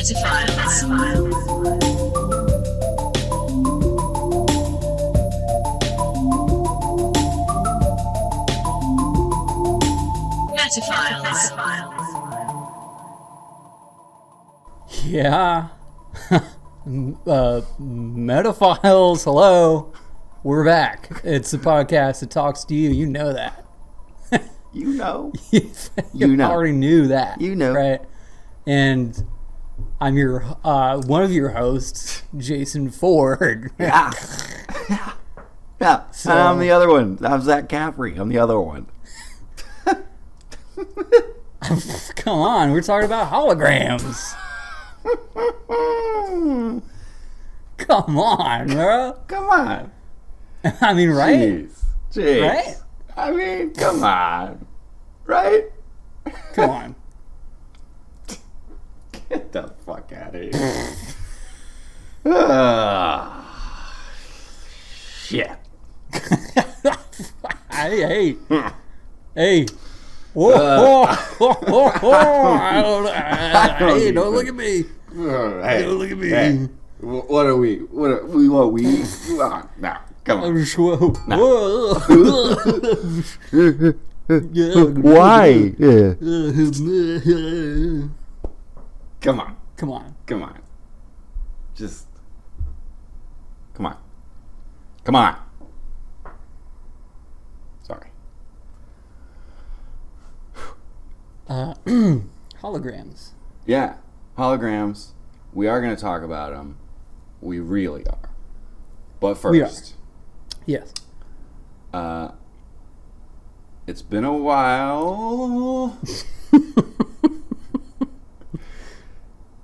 Yeah. Metaphiles, hello. We're back. It's a podcast that talks to you. You know that. You know. You already knew that. You know. Right? And I'm your one of your hosts, Jason Ford. Yeah. Yeah. So, I'm the other one. I'm Zach Caffrey. I'm the other one. Come on, we're talking about holograms. Come on, bro. Come on. I mean, right? Jeez. Right? I mean, come on. Right? Come on. Get the fuck out of here. Shit. Hey. Whoa. Hey, don't look at me. Hey, Don't look at me. Hey. What are we? Now, come on. Why? Come on. Come on. Just. Come on. Sorry. Holograms. Yeah. Holograms. We are going to talk about them. We really are. But first. Yes. It's been a while.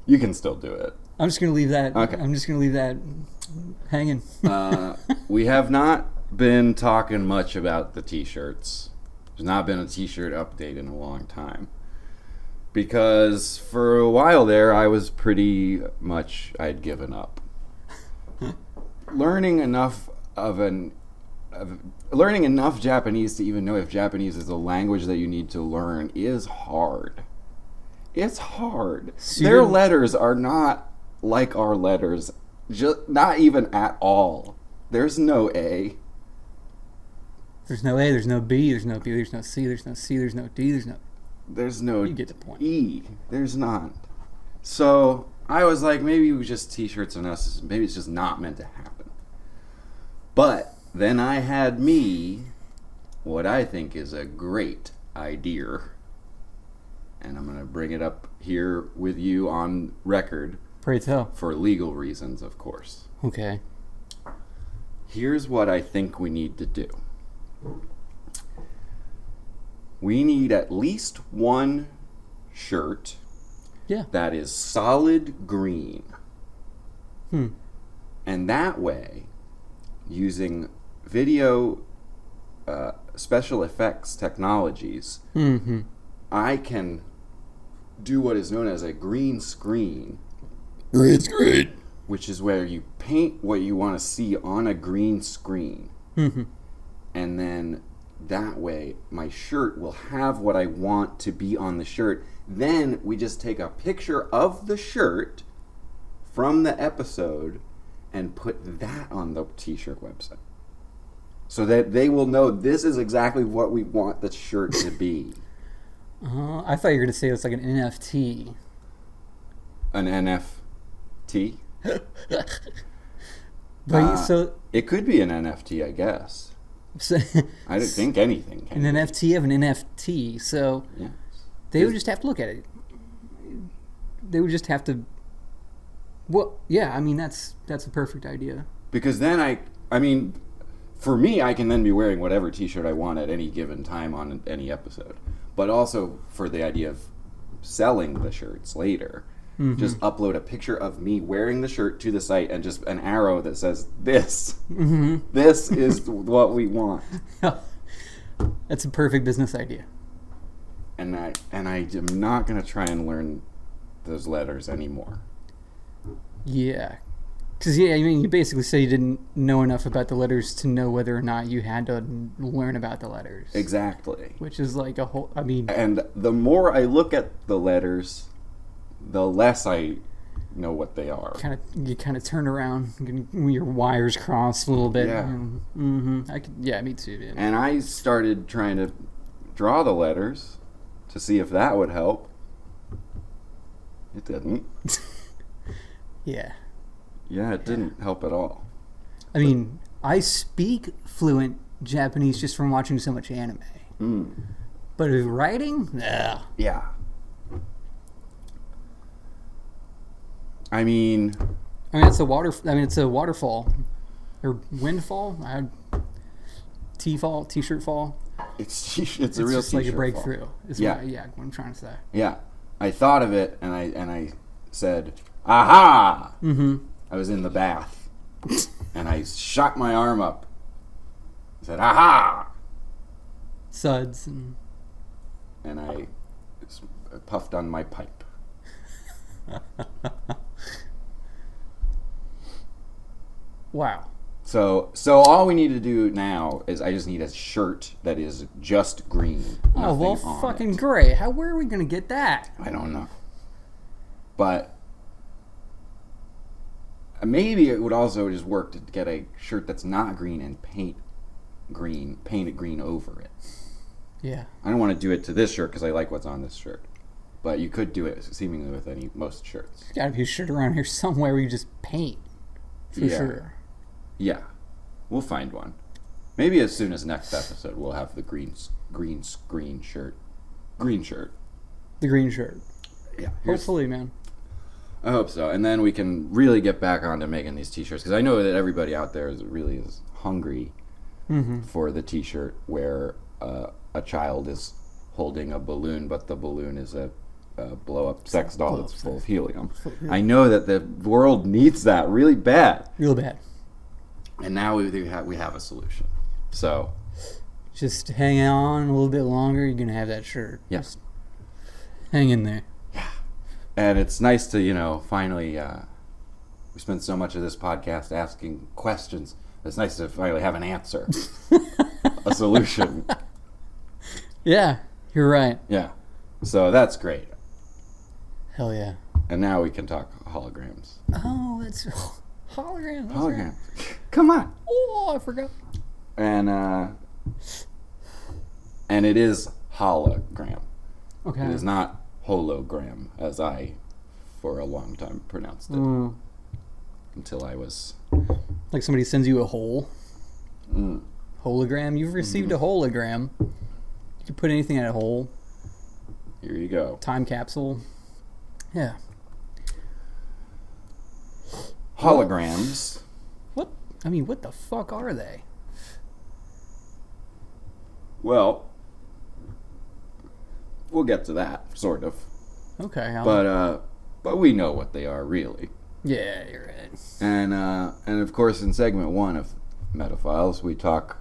You can still do it. I'm just gonna leave that. Okay. I'm just gonna leave that hanging. We have not been talking much about the t-shirts. There's not been a t-shirt update in a long time. Because for a while there, I was pretty much, I'd given up. Learning enough Japanese to even know if Japanese is a language that you need to learn is hard. It's hard. Their letters are not like our letters, not even at all. There's no A. There's no A, there's no B, there's no B, there's no C, there's no C, there's no D, there's no... You get the point. E. There's not. So I was like, maybe it was just t-shirts and us. Maybe it's just not meant to happen. But then I had what I think is a great idea. And I'm going to bring it up here with you on record. Pray tell. For legal reasons, of course. Okay. Here's what I think we need to do. We need at least one shirt that is solid green. And that way, using video special effects technologies, I can do what is known as a green screen. Green screen. Which is where you paint what you want to see on a green screen. And then that way my shirt will have what I want to be on the shirt. Then we just take a picture of the shirt from the episode and put that on the t-shirt website. So that they will know this is exactly what we want the shirt to be. I thought you were going to say it's like an NFT. An NFT? So it could be an NFT, I guess. So, I don't think anything can. An NFT of an NFT. So yes. They would just have to look at it. They would just have to. Well, yeah. I mean, that's a perfect idea. Because then I mean, for me, I can then be wearing whatever T-shirt I want at any given time on any episode. But also for the idea of selling the shirts later. Just upload a picture of me wearing the shirt to the site and just an arrow that says this. This is what we want. That's a perfect business idea. And I am not going to try and learn those letters anymore. Yeah. Because, I mean, you basically say you didn't know enough about the letters to know whether or not you had to learn about the letters. Exactly. Which is like a whole, I mean... And the more I look at the letters, the less I know what they are. You kind of turn around, your wires cross a little bit. Yeah. Me too, dude. And I started trying to draw the letters to see if that would help. It didn't. Yeah. Yeah, it didn't help at all. I mean, I speak fluent Japanese just from watching so much anime. But with writing, nah. Yeah. I mean, it's a waterfall or windfall. T-shirt fall. It's a real It's just like a t-shirt breakthrough. fall. What I'm trying to say. Yeah, I thought of it and I said, "Aha!" I was in the bath and I shot my arm up. I said, "Aha!" Suds and I puffed on my pipe. Wow. So all we need to do now is I just need a shirt that is just green. Oh, well, Nothing on fucking it. great. Where are we going to get that? I don't know. But maybe it would also just work to get a shirt that's not green and paint it green over it. Yeah. I don't want to do it to this shirt because I like what's on this shirt. But you could do it seemingly with most shirts. There's got to be a shirt around here somewhere where you just paint. For sure. Yeah. We'll find one. Maybe as soon as next episode we'll have the green shirt. Green shirt. The green shirt. Yeah. Hopefully, man. I hope so. And then we can really get back on to making these t-shirts because I know that everybody out there is hungry for the t-shirt where a child is holding a balloon, but the balloon is a blow-up sex doll that's full of helium. I know that the world needs that really bad. Real bad. And now we have a solution. So just hang on a little bit longer. You're gonna have that shirt. Yes. Just hang in there. Yeah. And it's nice to finally. We spent so much of this podcast asking questions. It's nice to finally have an answer, a solution. Yeah, you're right. Yeah. So that's great. Hell yeah. And now we can talk holograms. Oh, that's hologram. Hologram. Come on. Oh, I forgot. And it is hologram. Okay. It is not hologram, as I, for a long time, pronounced it. Until I was... Like somebody sends you a hologram. You've received a hologram. You can put anything in a hole. Here you go. Time capsule. Yeah. Holograms. What the fuck are they? Well, we'll get to that, sort of. Okay. But we know what they are, really. Yeah, you're right. And of course, in segment 1 of Metaphiles, we talk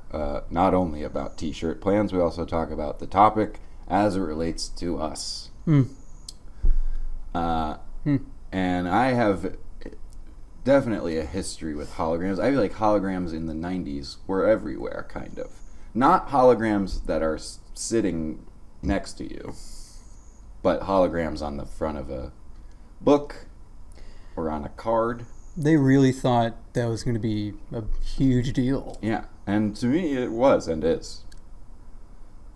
not only about t-shirt plans, we also talk about the topic as it relates to us. And I have definitely a history with holograms. I feel like holograms in the 90s were everywhere, kind of. Not holograms that are sitting next to you, but holograms on the front of a book or on a card. They really thought that was going to be a huge deal. Yeah, and to me it was and is.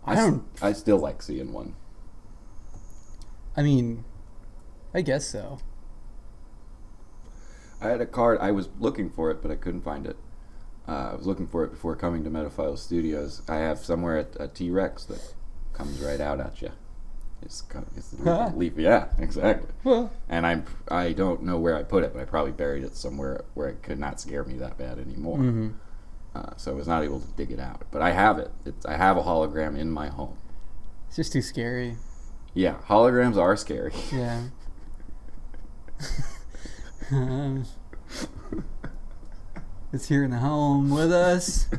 I still like seeing one. I mean, I guess so. I had a card. I was looking for it, but I couldn't find it. I was looking for it before coming to Metaphile Studios. I have somewhere a T-Rex that comes right out at you. It's leaf. Yeah, exactly. Well, And I don't know where I put it, but I probably buried it somewhere where it could not scare me that bad anymore. So I was not able to dig it out. But I have it. I have a hologram in my home. it's just too scary. Yeah, holograms are scary. Yeah. It's here in the home with us.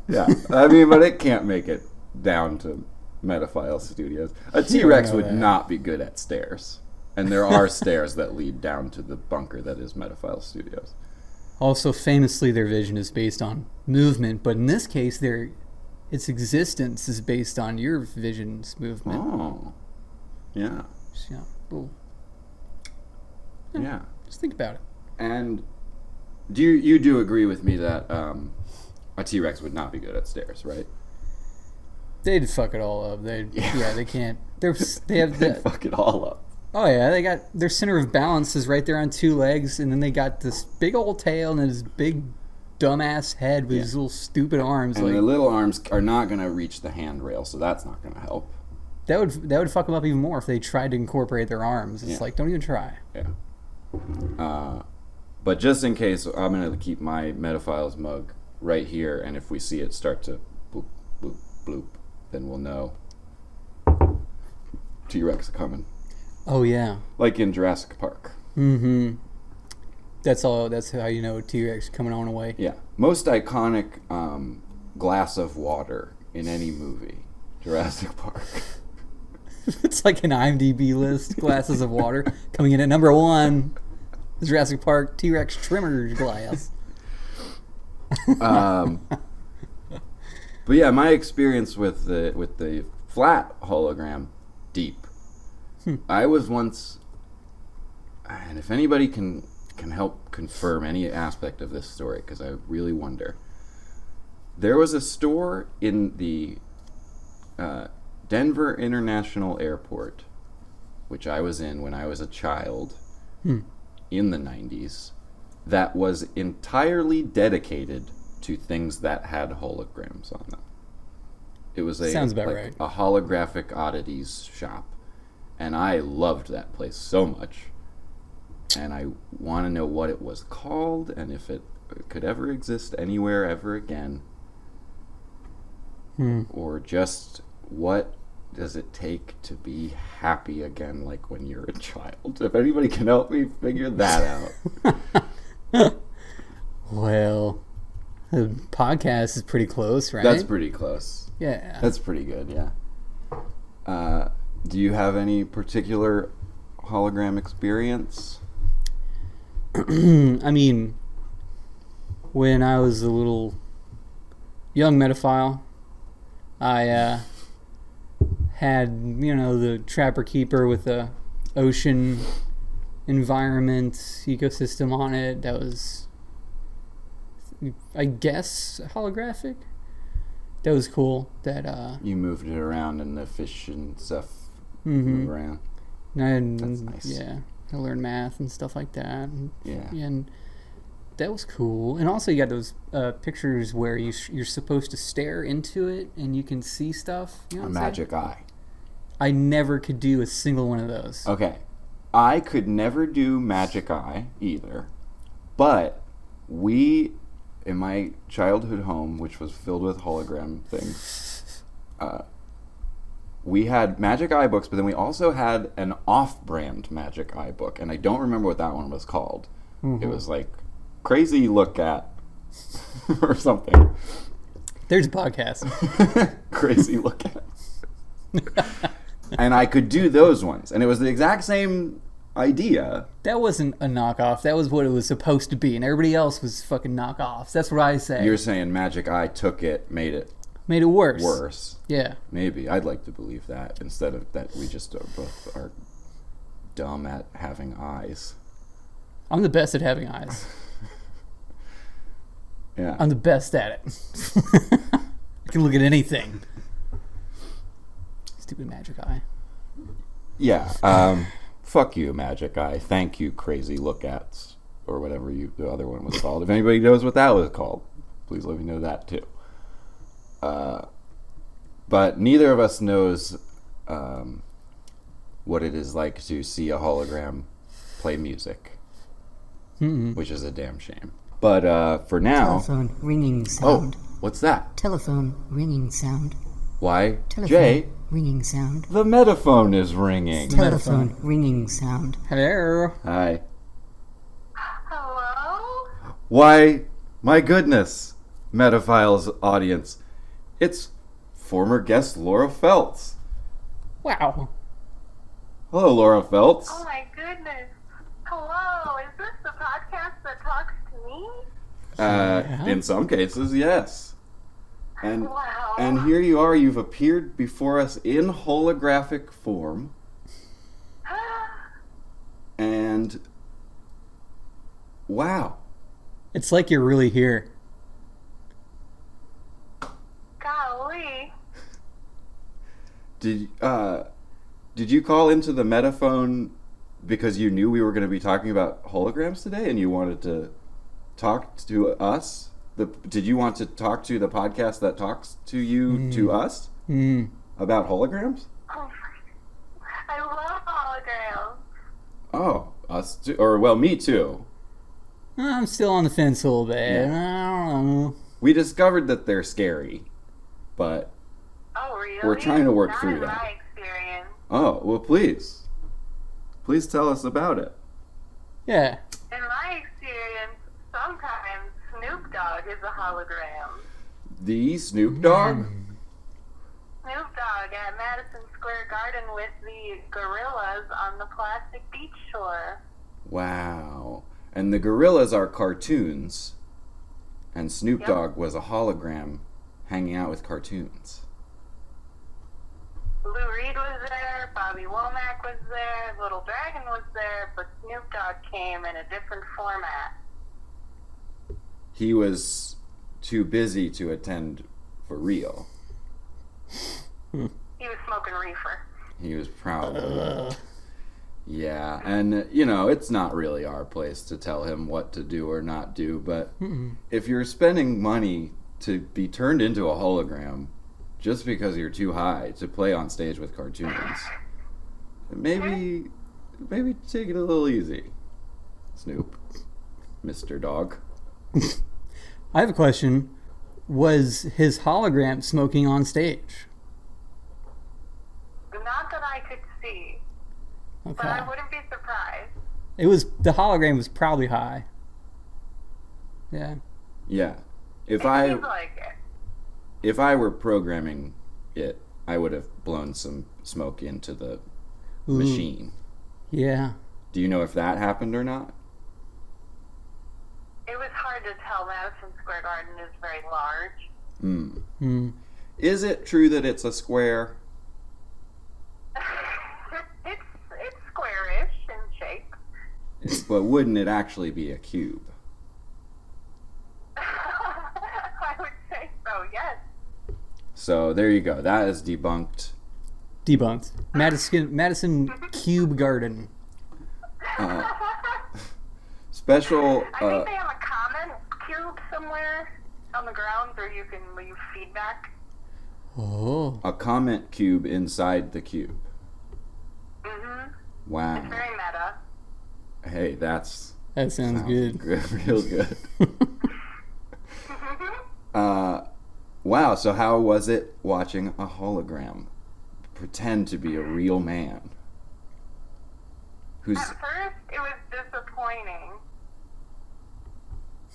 Yeah, I mean, but it can't make it down to Metaphile Studios. A T-Rex would not be good at stairs. And there are stairs that lead down to the bunker that is Metaphile Studios. Also, famously, their vision is based on movement, but in this case, its existence is based on your vision's movement. Oh, yeah. Yeah. Cool. Yeah. Just think about it. And you do agree with me that a T-Rex would not be good at stairs, right? They'd fuck it all up. They can't. They have They'd fuck it all up. Oh yeah, they got their center of balance is right there on two legs, and then they got this big old tail and this big dumbass head with his little stupid arms. And the little arms are not going to reach the handrail, so that's not going to help. That would fuck them up even more if they tried to incorporate their arms. It's like, don't even try. Yeah. But just in case, I'm going to keep my Metaphiles mug right here, and if we see it start to bloop, bloop, bloop, then we'll know T-Rex coming. Oh, yeah. Like in Jurassic Park. Mm-hmm. That's how you know T-Rex coming on away. Yeah. Most iconic glass of water in any movie. Jurassic Park. It's like an IMDb list. Glasses of water. Coming in at number 1. Jurassic Park T-Rex trimmer glass. But yeah, my experience with the flat hologram, deep. I was once, and if anybody can help confirm any aspect of this story, because I really wonder. There was a store in the Denver International Airport, which I was in when I was a child in the 90s, that was entirely dedicated to things that had holograms on them. It was Sounds about right. a holographic oddities shop. And I loved that place so much. And I want to know what it was called and if it could ever exist anywhere ever again. Or just what does it take to be happy again like when you're a child? If anybody can help me figure that out. Well, the podcast is pretty close, right? That's pretty close. Yeah. That's pretty good, yeah. Do you have any particular hologram experience? I mean, when I was a little young metaphile, I had, the Trapper Keeper with the ocean environment ecosystem on it. That was, I guess, holographic. That was cool. That you moved it around and the fish and stuff move around. And that's nice. Yeah, I learned math and stuff like that. Yeah. And that was cool. And also you got those pictures where you're supposed to stare into it and you can see stuff. You know a magic eye. I never could do a single one of those. Okay. I could never do magic eye either. But we, in my childhood home, which was filled with hologram things, we had magic eye books, but then we also had an off-brand magic eye book, and I don't remember what that one was called. It was like Crazy Look At or something. There's a podcast. Crazy Look At. And I could do those ones, and it was the exact same idea. That wasn't a knockoff. That was what it was supposed to be, and everybody else was fucking knockoffs. That's what I say. You're saying magic eye took it, made it worse. Worse. Yeah. Maybe. I'd like to believe that, instead of that we just both are dumb at having eyes. I'm the best at having eyes. Yeah. I'm the best at it. I can look at anything. Stupid magic eye. Yeah. Fuck you, magic eye. Thank you, Crazy Look Ats, or whatever the other one was called. If anybody knows what that was called, please let me know that too. But neither of us knows what it is like to see a hologram play music, which is a damn shame. But for now... Telephone ringing sound. Oh, what's that? Telephone ringing sound. Why, Telephone Jay, ringing sound. the metaphone is ringing. Telephone ringing sound. Hello. Hi. Hello? Why, my goodness, Metaphiles audience, it's former guest Laura Feltz. Wow. Hello, Laura Feltz. Oh my goodness. Hello, is this the podcast that talks to me? In some cases, yes. Wow. And here you are, you've appeared before us in holographic form. And Wow. It's like you're really here. Golly. Did you call into the Metaphone because you knew we were going to be talking about holograms today and you wanted to talk to us? Did you want to talk to the podcast that talks to you, to us, about holograms? Oh, I love holograms. Oh, us too. Or, well, me too. I'm still on the fence a little bit. Yeah. I don't know. We discovered that they're scary, but Oh, really? we're trying to work Not through in that. my experience. Oh, well, please. Please tell us about it. Yeah. In my experience, sometimes Snoop Dogg is a hologram. The Snoop Dogg? Snoop Dogg at Madison Square Garden with the gorillas on the plastic beach shore. Wow. And the gorillas are cartoons, and Snoop Yep. Dogg was a hologram hanging out with cartoons. Lou Reed was there, Bobby Womack was there, Little Dragon was there, but Snoop Dogg came in a different format. He was too busy to attend for real. He was smoking reefer. He was proud. Yeah, and it's not really our place to tell him what to do or not do, but if you're spending money to be turned into a hologram just because you're too high to play on stage with cartoons, maybe take it a little easy, Snoop, Mr. Dog. I have a question. Was his hologram smoking on stage? Not that I could see, but Okay. I wouldn't be surprised. The hologram was probably high. Yeah. Yeah, It seems like it. if I were programming it, I would have blown some smoke into the Ooh. machine. Yeah. Do you know if that happened or not? It was hard to tell. Madison Square Garden is very large. Is it true that it's a square? It's squarish in shape. But wouldn't it actually be a cube? I would say so, yes. So there you go. That is debunked. Debunked. Madison Cube Garden. Special. I think they have a comment cube somewhere on the ground where you can leave feedback. Oh. A comment cube inside the cube. Mm-hmm. Wow. It's very meta. Hey, that's That sounds good. real good. Wow. So how was it watching a hologram pretend to be a real man? Who's At first, it was disappointing.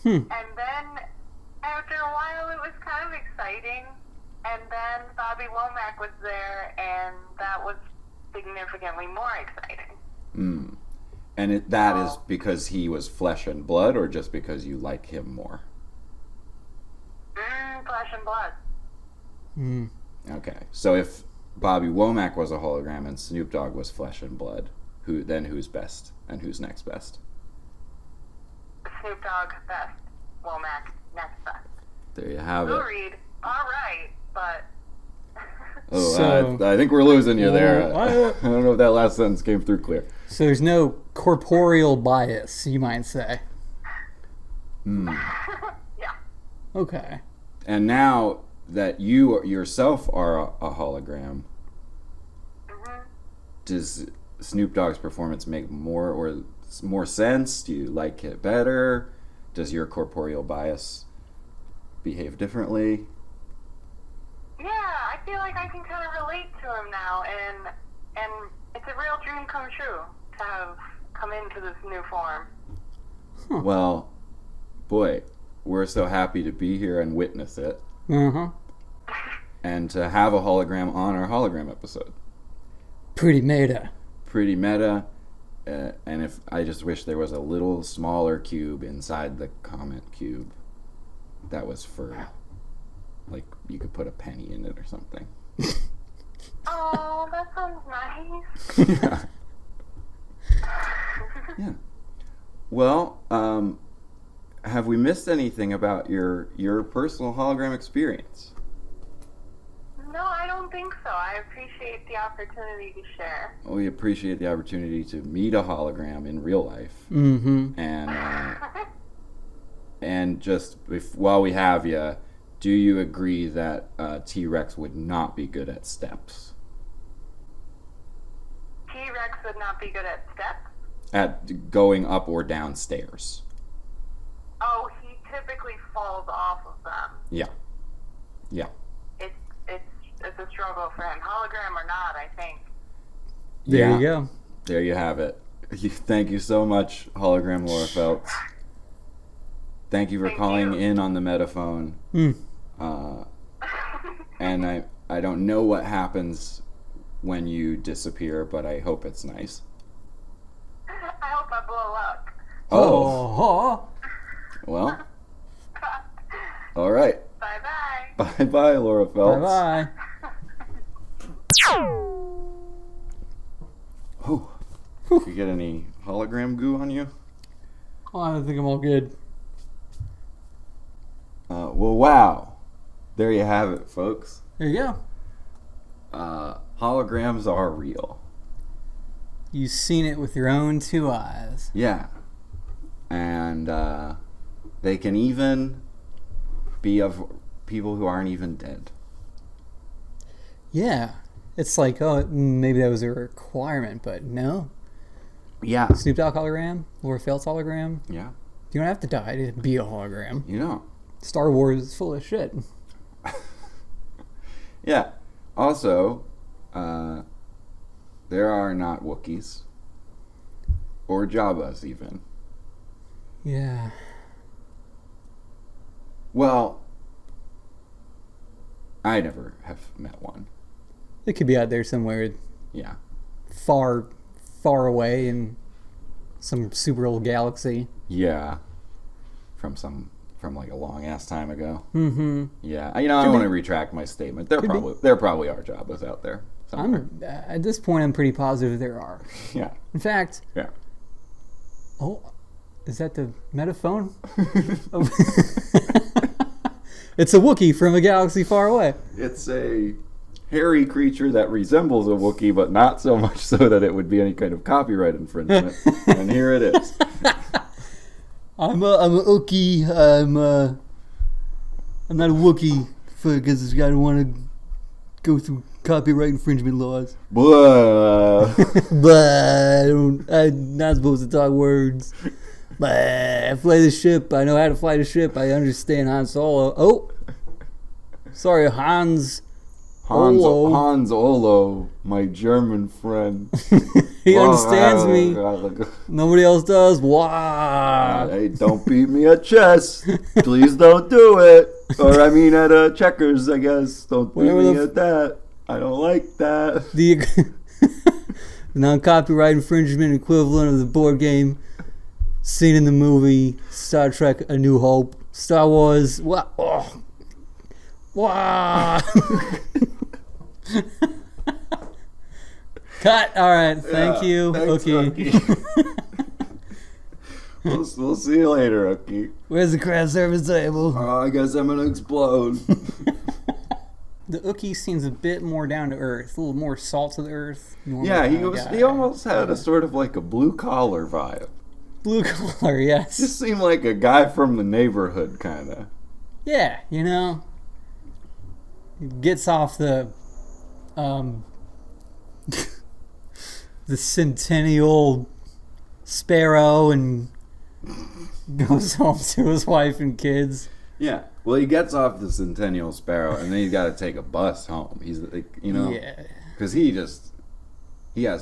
Hmm. And then, after a while, it was kind of exciting. And then Bobby Womack was there, and that was significantly more exciting. And that is because he was flesh and blood, or just because you like him more? Flesh and blood. Okay. So if Bobby Womack was a hologram and Snoop Dogg was flesh and blood, who's best and who's next best? Snoop Dogg, best. Womack, next best. There you have Lou it. Reed, all right, but... Oh, So- I think we're losing you there. Well, I don't know if that last sentence came through clear. So there's no corporeal bias, you might say. yeah. Okay. And now that you yourself are a hologram, does Snoop Dogg's performance make more sense? Do you like it better? Does your corporeal bias behave differently? Yeah, I feel like I can kind of relate to him now, and it's a real dream come true to have come into this new form. Well, boy, we're so happy to be here and witness it, Uh-huh. and to have a hologram on our hologram episode. Pretty meta. Pretty meta, and if I just wish there was a little smaller cube inside the comment cube that was for, like, you could put a penny in it or something. Oh, that sounds nice. Yeah. Well, have we missed anything about your personal hologram experience? No, I don't think so. I appreciate the opportunity to share. We appreciate the opportunity to meet a hologram in real life. Mm-hmm. And just while we have you, do you agree that T-Rex would not be good at steps? T-Rex would not be good at steps? At going up or down stairs. Oh, he typically falls off of them. Yeah. It's a struggle for him. Hologram or not, I think. There you go. There you have it. Thank you so much, Hologram Laura Phelps. Thank you for calling in on the Metaphone. And I don't know what happens when you disappear, but I hope it's nice. I hope I blow up. Oh. Well. All right. Bye-bye. Bye-bye, Laura Phelps. Bye-bye. Oh. You get any hologram goo on you? Oh, I think I'm all good. Well, wow. There you have it, folks. There you go. Holograms are real. You've seen it with your own two eyes. Yeah. And they can even be of people who aren't even dead. Yeah. It's like, oh, maybe that was a requirement, but no. Yeah. Snoop Dogg hologram, Laura Phelps hologram. Yeah. You don't have to die to be a hologram. You know. Star Wars is full of shit. Yeah. Also, there are not Wookiees. Or Jabbas, even. Yeah. Well, I never have met one. It could be out there somewhere Yeah. far, far away in some super old galaxy. Yeah. From like a long ass time ago. Mm-hmm. Yeah. I want to retract my statement. There probably are Jabbas out there somewhere. At this point, I'm pretty positive there are. Yeah. In fact, Yeah. oh, is that the Metaphone? Oh. It's a Wookiee from a galaxy far away. It's a hairy creature that resembles a Wookiee, but not so much so that it would be any kind of copyright infringement. And here it is. I'm a Wookiee. I'm not a Wookiee because I don't want to go through copyright infringement laws. Blah. But I'm not supposed to talk words. But I fly the ship. I know how to fly the ship. I understand Han Solo. Oh, sorry, Hans Olo, my German friend. He understands me. Nobody else does. Wow. Hey, don't beat me at chess. Please don't do it. Or I mean at checkers, I guess. Don't beat me at that. I don't like that. The non-copyright infringement equivalent of the board game seen in the movie Star Trek: A New Hope, Star Wars. Wow. Oh. Wow. Cut. All right. Thank you. Thanks, Okay. We'll see you later, okay? Where's the craft service table? I guess I'm gonna explode. The Wookiee seems a bit more down to earth, a little more salt to the earth. Yeah, he almost had a sort of like a blue collar vibe. Blue collar, yes. Just seemed like a guy from the neighborhood, kind of. Yeah, gets off the the centennial sparrow and goes home to his wife and kids. Yeah. Well, he gets off the Centennial Sparrow, and then he's got to take a bus home. He's like, Yeah. because he has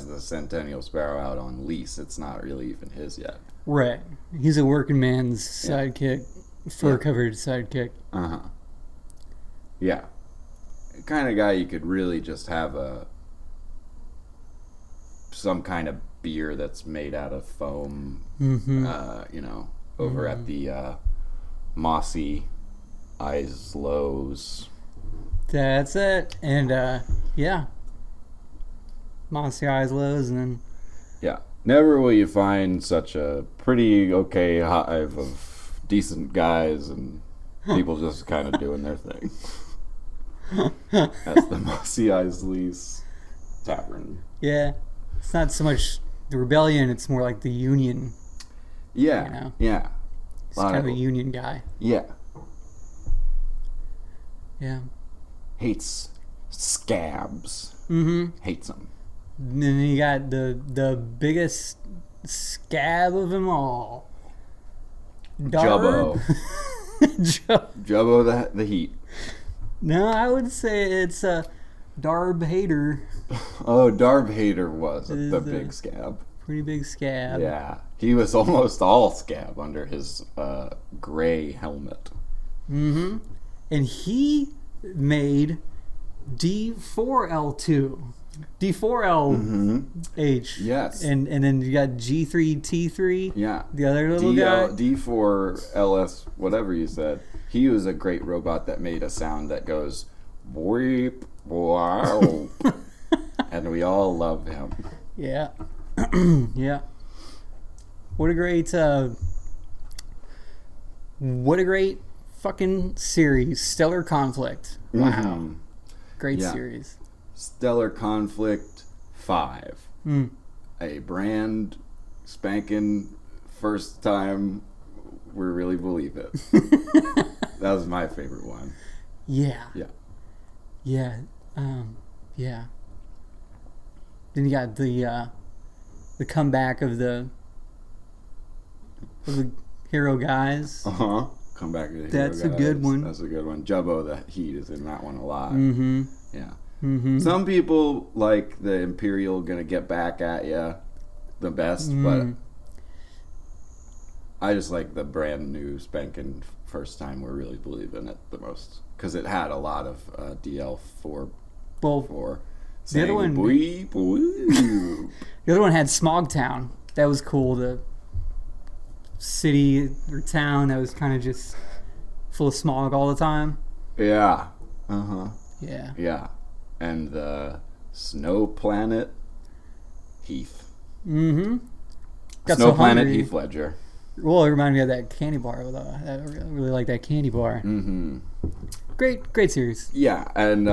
the Centennial Sparrow out on lease. It's not really even his yet. Right. He's a working man's sidekick, fur-covered sidekick. Uh-huh. Yeah. The kind of guy you could really just have some kind of beer that's made out of foam, over at the Mossy Islows. That's it. And, Mossy Islows, and then... Yeah. Never will you find such a pretty okay hive of decent guys and people just kind of doing their thing. That's the Mossy Isley's Tavern. Yeah. It's not so much the rebellion, it's more like the union. Yeah, You know? yeah. He's kind of a union guy. Yeah. Yeah. Hates scabs. Mm-hmm. Hates them. And then you got the biggest scab of them all. Jubbo. Jubbo the Heat. No, I would say it's Darb Hater. Oh, Darb Hater was the Is big scab. Pretty big scab. Yeah. He was almost all scab under his gray helmet. Mm-hmm. And he made D4L2. D4LH. Yes. And then you got G3T3. Yeah. The other little guy. D4LS, whatever you said. He was a great robot that made a sound that goes, "Boop, wow." And we all love him. Yeah. Yeah. What a great fucking series. Stellar Conflict. Wow. Mhm. Great Yeah. series. Stellar Conflict 5. A brand spanking first time we really believe it. That was my favorite one. Yeah. Yeah. Yeah. Yeah. Then you got the comeback of the hero guys. Uh-huh. Come back to the That's Hero a good Guys. one. That's a good one. Jubbo the Heat is in that one a lot. Mm-hmm. Yeah. Mm-hmm. Some people like the Imperial gonna get back at you the best, but I just like the brand new spanking first time we're really believing it the most because it had a lot of DL4. Well, The other one- boy. the other one had Smogtown. That was cool. The city or town that was kind of just full of smog all the time. Yeah. Uh-huh. Yeah. Yeah. And the Snow Planet Heath. Mm-hmm. Got Snow so Planet hungry. Heath Ledger. Well, it reminded me of that candy bar. I really like that candy bar. Mm-hmm. Great series. Yeah, and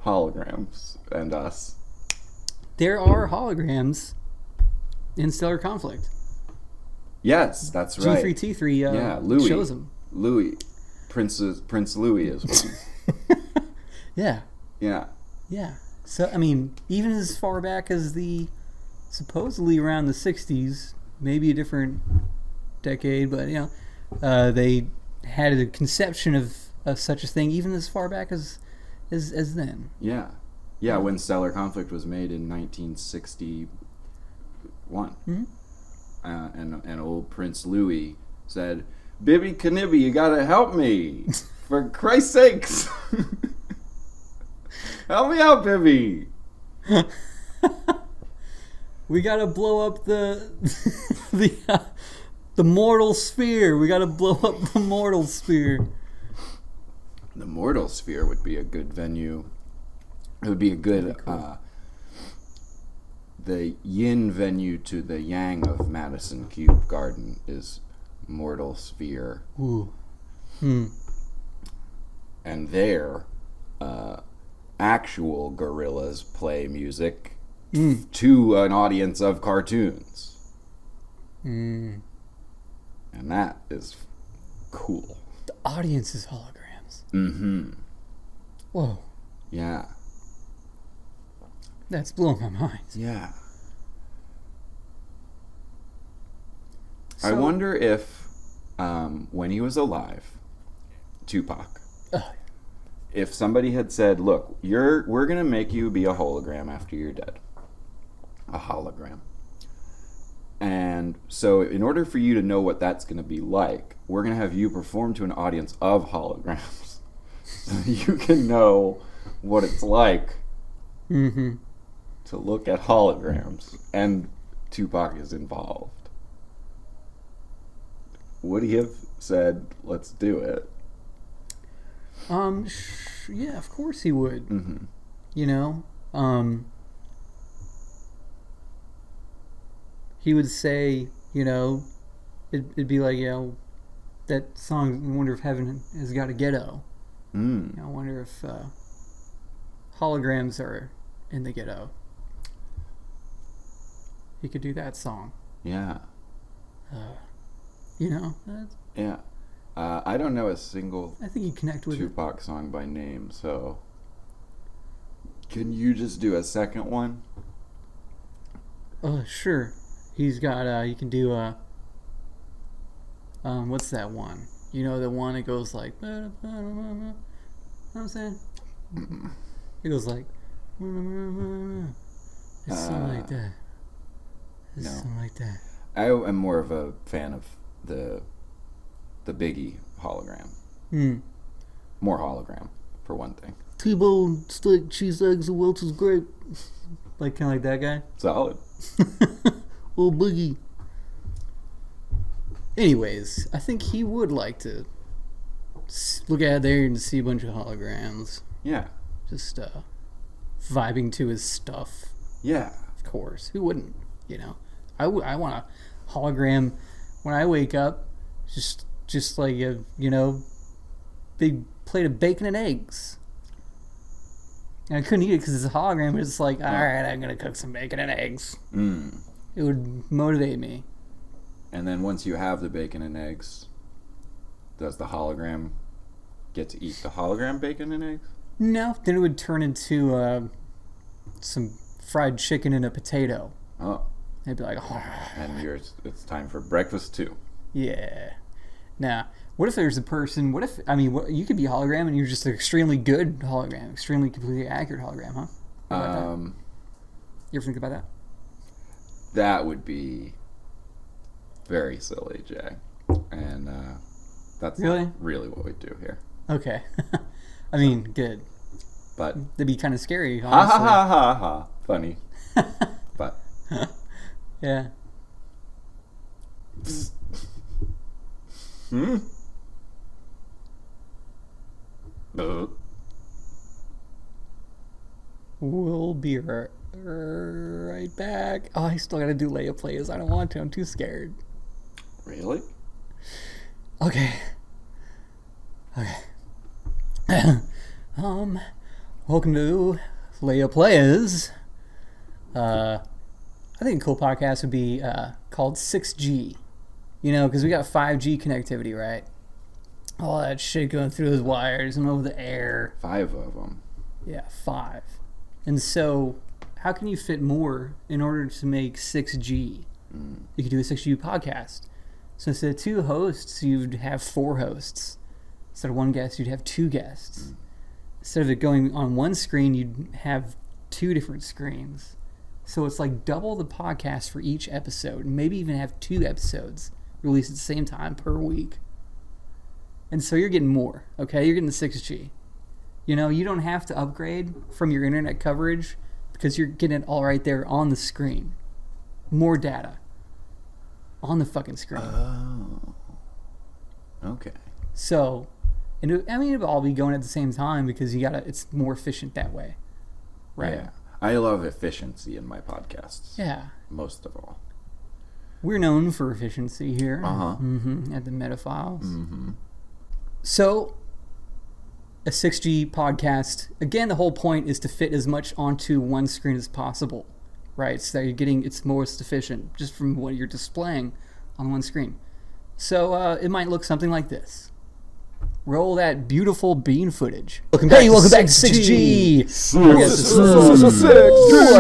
Holograms and us. There are holograms in Stellar Conflict. Yes, that's right. G3T3 Yeah, Louis. shows them. Louis. Prince Louis is one. Yeah. Yeah. Yeah. So, I mean, even as far back as supposedly around the 60s, maybe a different decade, but, they had a conception of such a thing even as far back as then. Yeah. Yeah, when Stellar Conflict was made in 1961. Mm-hmm. And old Prince Louis said, "Bibby Knibby, you gotta help me. For Christ's sakes. Help me out, Bibby." We gotta blow up the mortal sphere. We gotta blow up the mortal sphere. The Mortal Sphere would be a good venue. It would be a good, the yin venue to the yang of Madison Cube Garden is Mortal Sphere. Ooh. And there, actual gorillas play music to an audience of cartoons. And that is cool. The audience is holograms. Mm-hmm. Whoa. Yeah. That's blowing my mind. Yeah. I So- wonder if, when he was alive, Tupac, if somebody had said, "Look, we're gonna make you be a hologram after you're dead, a hologram, and so in order for you to know what that's gonna be like, we're gonna have you perform to an audience of holograms, so you can know what it's like Mm-hmm. to look at holograms," and Tupac is involved. Would he have said, "Let's do it"? Yeah, of course he would. Mm-hmm. He would say, it'd be like, that song, I wonder if heaven has got a ghetto. I wonder if holograms are in the ghetto. He could do that song. Yeah. That's, Yeah. I don't know a single I think you connect with it. Tupac song by name, so can you just do a second one? Sure. He's got, you can do, what's that one? You know, the one that goes like, you know what I'm saying? It goes like, it's something like that. It's something like that. I am more of a fan of the Biggie hologram. More hologram, for one thing. T-bone, steak, cheese, eggs, and Welch's grape. Like, kind of like that guy? Solid. Old Boogie. Anyways, I think he would like to look out there and see a bunch of holograms. Yeah. Just vibing to his stuff. Yeah. Of course. Who wouldn't? I want a hologram when I wake up. Just like a, big plate of bacon and eggs. And I couldn't eat it because it's a hologram, but it's like, all right, I'm going to cook some bacon and eggs. It would motivate me. And then once you have the bacon and eggs, does the hologram get to eat the hologram bacon and eggs? No, then it would turn into some fried chicken and a potato. Oh. They'd be like, and it's time for breakfast too. Yeah. Now, what if there's a person, you could be a hologram and you're just an extremely good hologram, extremely completely accurate hologram, huh? You ever think about that? That would be very silly, Jay. And that's really? Not really what we do here. Okay. I mean, good. But that'd be kind of scary, honestly. Ha ha ha ha ha. Funny. But yeah. We'll be right back. Oh, I still gotta do layup plays. I don't want to. I'm too scared. Really? Okay. Welcome to Layup Plays. I think a cool podcast would be called 6G. Because we got 5G connectivity, right? All that shit going through those wires and over the air. 5 of them. Yeah, 5. And so, how can you fit more in order to make 6G? You could do a 6G podcast. So instead of 2 hosts, you'd have 4 hosts. Instead of 1 guest, you'd have 2 guests. Instead of it going on one screen, you'd have 2 different screens. So it's like double the podcast for each episode. Maybe even have 2 episodes released at the same time per week. And so you're getting more, okay? You're getting the 6G. You don't have to upgrade from your internet coverage because you're getting it all right there on the screen. More data. On the fucking screen. Oh. Okay. So, it'll all be going at the same time because it's more efficient that way. Right? Yeah. I love efficiency in my podcasts. Yeah. Most of all. We're known for efficiency here. At the Metaphiles. So, a 6G podcast, again, the whole point is to fit as much onto one screen as possible, right? So that it's most efficient just from what you're displaying on one screen. So it might look something like this. Roll that beautiful bean footage. Welcome back to 6G. Our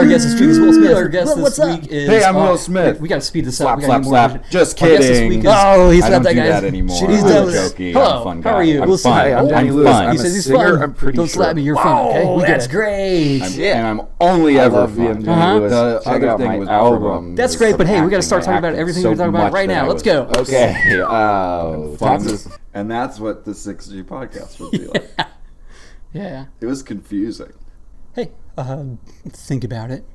guest this week is Will Smith. Our guest this week is... Hey, I'm Will Smith. We got to speed this up. Slap. Just kidding. He's not that guy. That anymore. He's I'm joking. Hello, I'm fun how are you? I'm fun. Hey, I'm Danny fun. Lewis. He says he's fun. I'm pretty Don't slap me. You're fun. Okay, that's great. And I'm only ever fun. Uh-huh. The other thing was album. That's great, but hey, we got to start talking about everything we're talking about right now. Let's go. Okay. And that's what the 6G podcast would be like. Yeah. It was confusing. Hey, think about it.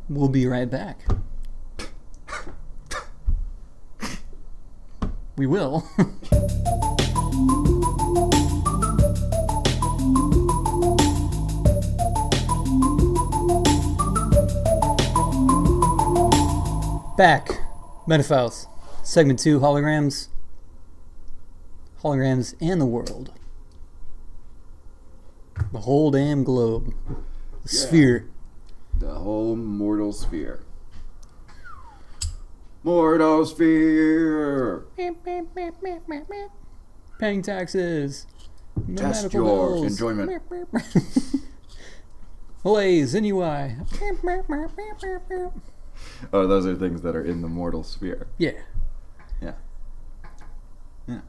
We'll be right back. We will. Back. Metaphiles. Segment 2, holograms. Holograms and the world. The whole damn globe. The sphere. The whole mortal sphere. Mortal sphere. Paying taxes. No Test medical your bills. enjoyment. Malaise, NUI. Oh, those are things that are in the mortal sphere. Yeah. Yeah. Yeah.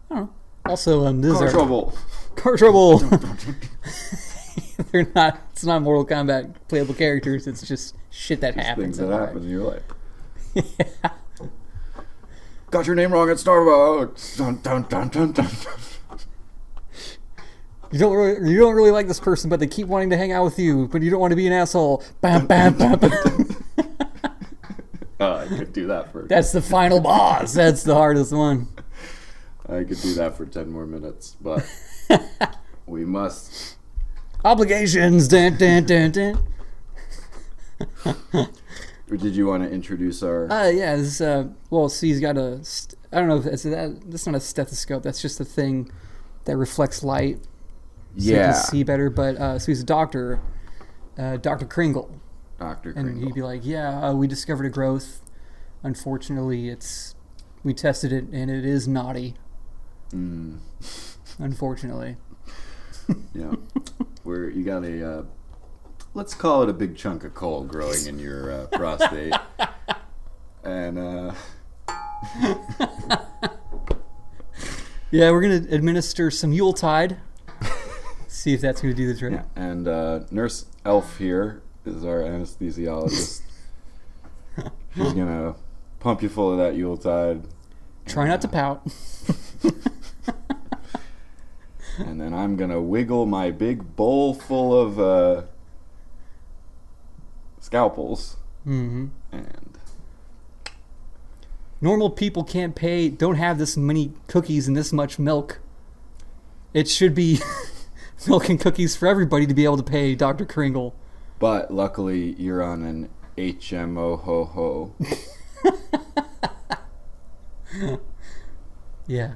I don't know. Also, this Car are trouble. car trouble. They're not. It's not Mortal Kombat playable characters. It's just shit that happens. Things that in life. happen in your life. Yeah. Got your name wrong at Starbucks. Dun, dun, dun, dun, dun. You don't really like this person, but they keep wanting to hang out with you. But you don't want to be an asshole. Bam, bam, bam, bam. I could do that for. That's the final boss. That's the hardest one. I could do that for 10 more minutes, but we must. Obligations. Dun, dun, dun, dun. Or did you want to introduce our? Yeah. This, well, see, he's got a. I don't know if it's that. That's not a stethoscope. That's just a thing that reflects light. So you can see better. But so he's a doctor, Dr. Kringle. Dr. And Kringle. he'd be like, yeah, we discovered a growth. Unfortunately, we tested it, and it is naughty. Unfortunately. Yeah. You got a, let's call it a big chunk of coal growing in your prostate. And, yeah, we're going to administer some Yuletide. See if that's going to do the trick. yeah. And Nurse Elf here is our anesthesiologist. She's going to pump you full of that Yuletide. Try not to pout. And then I'm going to wiggle my big bowl full of scalpels. Mm-hmm. And Normal people don't have this many cookies and this much milk. It should be milk and cookies for everybody to be able to pay Dr. Kringle. but luckily you're on an HMO ho ho. Yeah.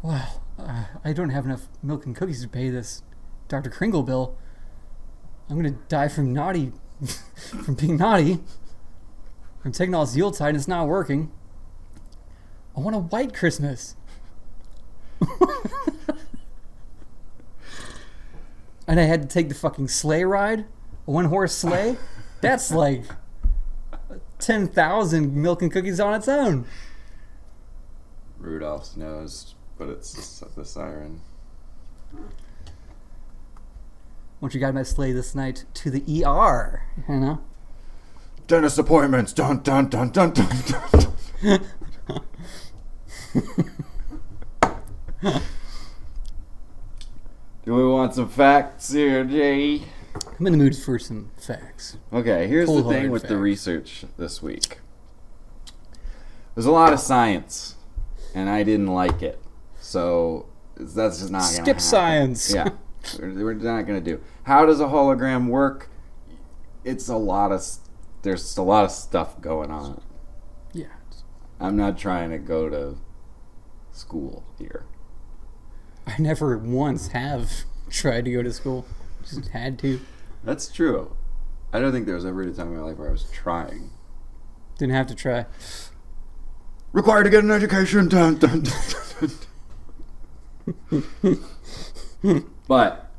Wow. I don't have enough milk and cookies to pay this Dr. Kringle bill. I'm going to die from from being naughty. I'm taking all this Yuletide and it's not working. I want a white Christmas. And I had to take the fucking sleigh ride, a one-horse sleigh. That's like 10,000 milk and cookies on its own. Rudolph's nose, but it's the siren. Won't you guide my sleigh this night to the ER? You know? Dentist appointments. Dun dun dun dun dun dun. Do we want some facts here, Jay? I'm in the mood for some facts. Okay, here's the thing Cold-hearted with the facts. research this week. There's a lot of science, and I didn't like it. So that's just not going to happen. Skip science. Yeah, we're not going to do. How does a hologram work? There's a lot of stuff going on. Yeah. I'm not trying to go to school here. I never once have tried to go to school. Just had to. That's true. I don't think there was ever a time in my life where I was trying. Didn't have to try. Required to get an education. Dun, dun, dun, dun. But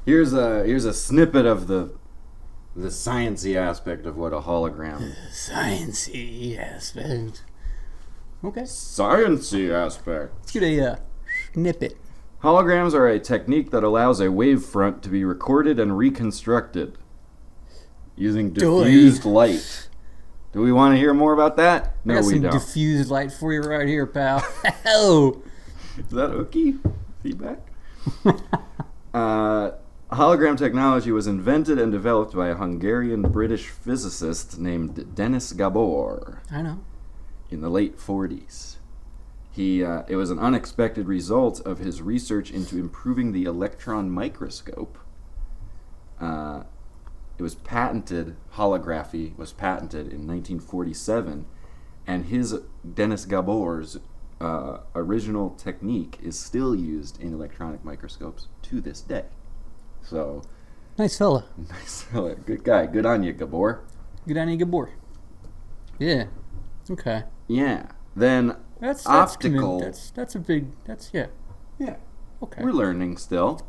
here's a snippet of the sciencey aspect of what a hologram. Sciencey aspect. Okay. Sciencey aspect. Let's get a snippet. Holograms are a technique that allows a wavefront to be recorded and reconstructed using diffused light. Do we want to hear more about that? No, I got we some don't. diffused light for you right here, pal. Oh. Is that okay? Feedback? Hologram technology was invented and developed by a Hungarian-British physicist named Denis Gabor I know. in the late 40s. It was an unexpected result of his research into improving the electron microscope. Holography was patented in 1947, And Dennis Gabor's original technique is still used in electronic microscopes to this day. So, Nice fella. nice fella. Good guy. Good on you, Gabor. Good on you, Gabor. Yeah. Okay. Yeah. Then That's optical. That's a big. Yeah. Yeah. Okay. We're learning still.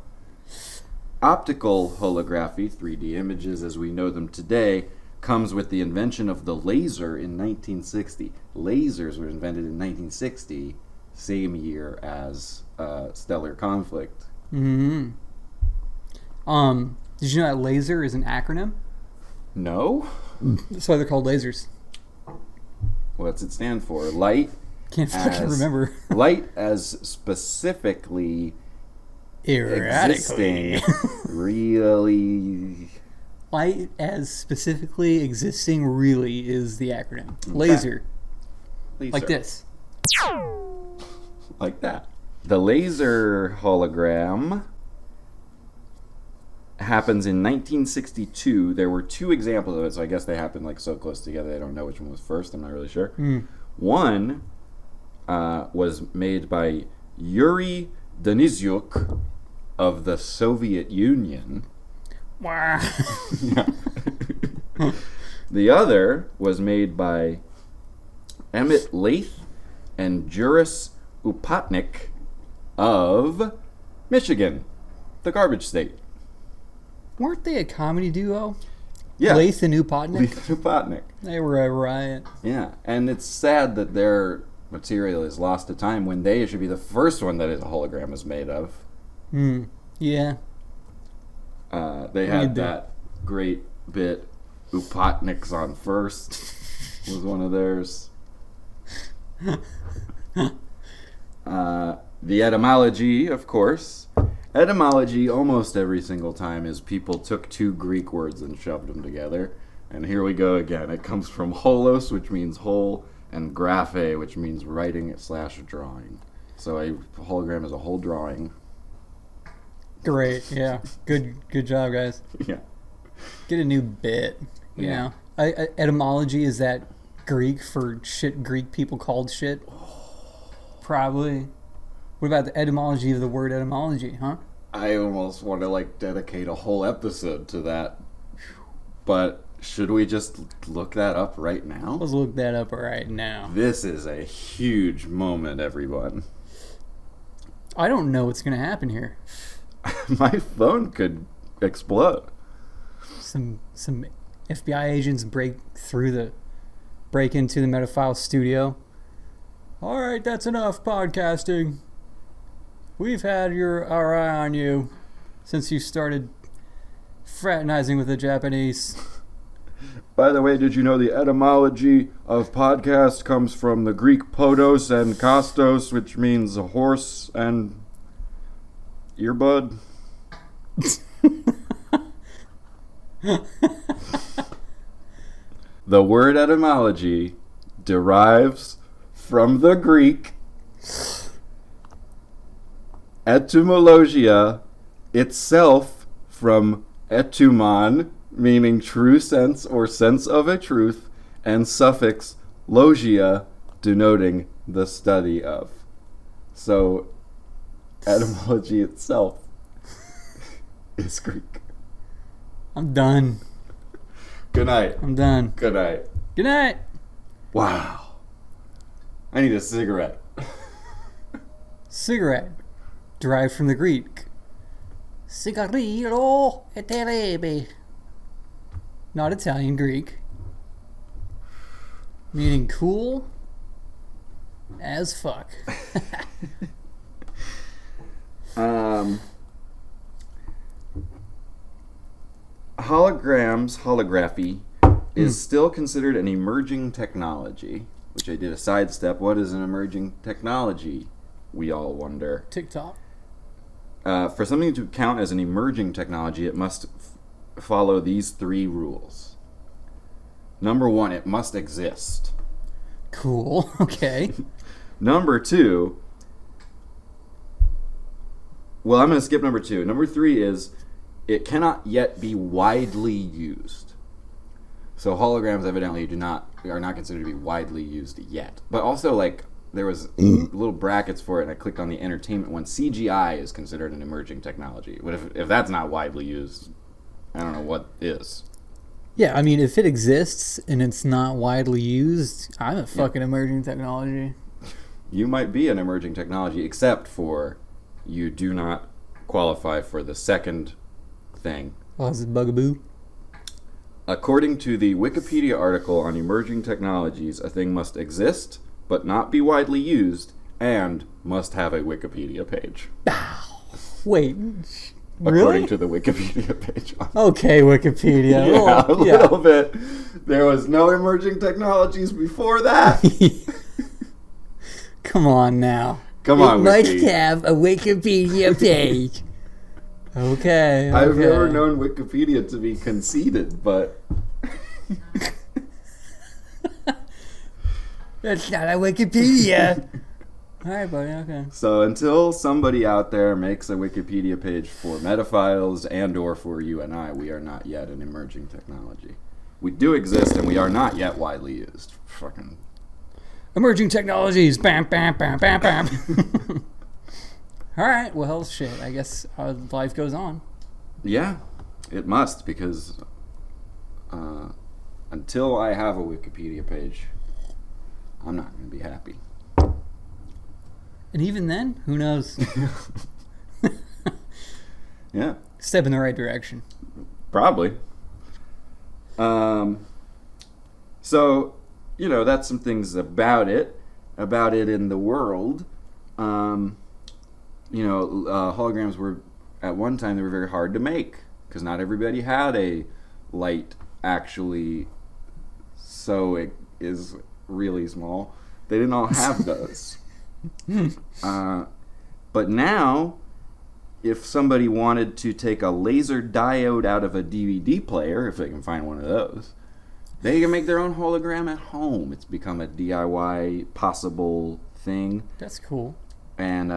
Optical holography, 3D images as we know them today, comes with the invention of the laser in 1960. Lasers were invented in 1960, same year as stellar conflict. Mm-hmm. Did you know that laser is an acronym? No? That's why they're called lasers. What's it stand for? Light Can't fucking as remember. light as specifically Erratically. existing really. Light as specifically existing really is the acronym. Laser. Like this. Like that. The laser hologram happens in 1962. There were two examples of it, so I guess they happened like so close together I don't know which one was first. I'm not really sure. One was made by Yuri Denisyuk of the Soviet Union. Wow. Yeah. The other was made by Emmett Lath and Juris Upatnik of Michigan, the garbage state. Weren't they a comedy duo? Yeah. Lath and Upatnik? Lath and Upatnik. They were a riot. Yeah, and it's sad that their material is lost to time when they should be the first one that a hologram is made of. Yeah. They had that great bit, Upatnik's on first, was one of theirs. The etymology, of course. Etymology, almost every single time, is people took two Greek words and shoved them together. And here we go again. It comes from holos, which means whole, and graphe, which means writing/drawing. So a hologram is a whole drawing. Great. Yeah. Good job, guys. Yeah. Get a new bit. You Yeah. know? Etymology, is that Greek for shit Greek people called shit? Probably. What about the etymology of the word etymology, huh? I almost want to dedicate a whole episode to that. But should we just look that up right now? Let's look that up right now. This is a huge moment, everyone. I don't know what's going to happen here. My phone could explode. Some FBI agents break into the Metaphile studio. All right, that's enough podcasting. We've had our eye on you since you started fraternizing with the Japanese. By the way, did you know the etymology of podcast comes from the Greek podos and kostos, which means a horse and earbud? The word etymology derives from the Greek etymologia, itself from etymon, meaning true sense or sense of a truth, and suffix logia, denoting the study of. So, etymology itself is Greek. I'm done. Good night. I'm done. Good night. Good night. Wow. I need a cigarette. Cigarette, derived from the Greek. Cigarillo e terebe. Not Italian, Greek. Meaning cool as fuck. Holography is still considered an emerging technology, which I did a sidestep. What is an emerging technology? We all wonder. TikTok. For something to count as an emerging technology, it must follow these three rules. Number one, it must exist. Cool. Okay. Number two, well, I'm going to skip number two. Number three is it cannot yet be widely used. So holograms evidently are not considered to be widely used yet. But also, like, there was little brackets for it, and I clicked on the entertainment one. CGI is considered an emerging technology. But if that's not widely used, I don't know what is. Yeah, I mean, if it exists and it's not widely used, I'm a fucking emerging technology. You might be an emerging technology, except for you do not qualify for the second thing. Oh, is it bugaboo? According to the Wikipedia article on emerging technologies, a thing must exist, but not be widely used, and must have a Wikipedia page. Wait, According really? to the Wikipedia page. Okay, Wikipedia. Yeah, a little bit. There was no emerging technologies before that. Come on now. Come on, It must Wiki. have a Wikipedia page. Okay. I've never known Wikipedia to be conceited, but That's not a Wikipedia. All right, buddy. Okay. so until somebody out there makes a Wikipedia page for Metaphiles and or for you and I, we are not yet an emerging technology. We do exist, and we are not yet widely used. Fucking Emerging technologies. Bam, bam, bam, bam, bam. All right. Well, shit. I guess life goes on. yeah, it must, because until I have a Wikipedia page, I'm not going to be happy. And even then, who knows? Yeah. Step in the right direction. Probably. So, you know, that's some things about it in the world. Holograms were, at one time, they were very hard to make, because not everybody had a light actually, so it is really small. They didn't all have those. But now, if somebody wanted to take a laser diode out of a DVD player, if they can find one of those, they can make their own hologram at home. It's become a DIY possible thing. That's cool. And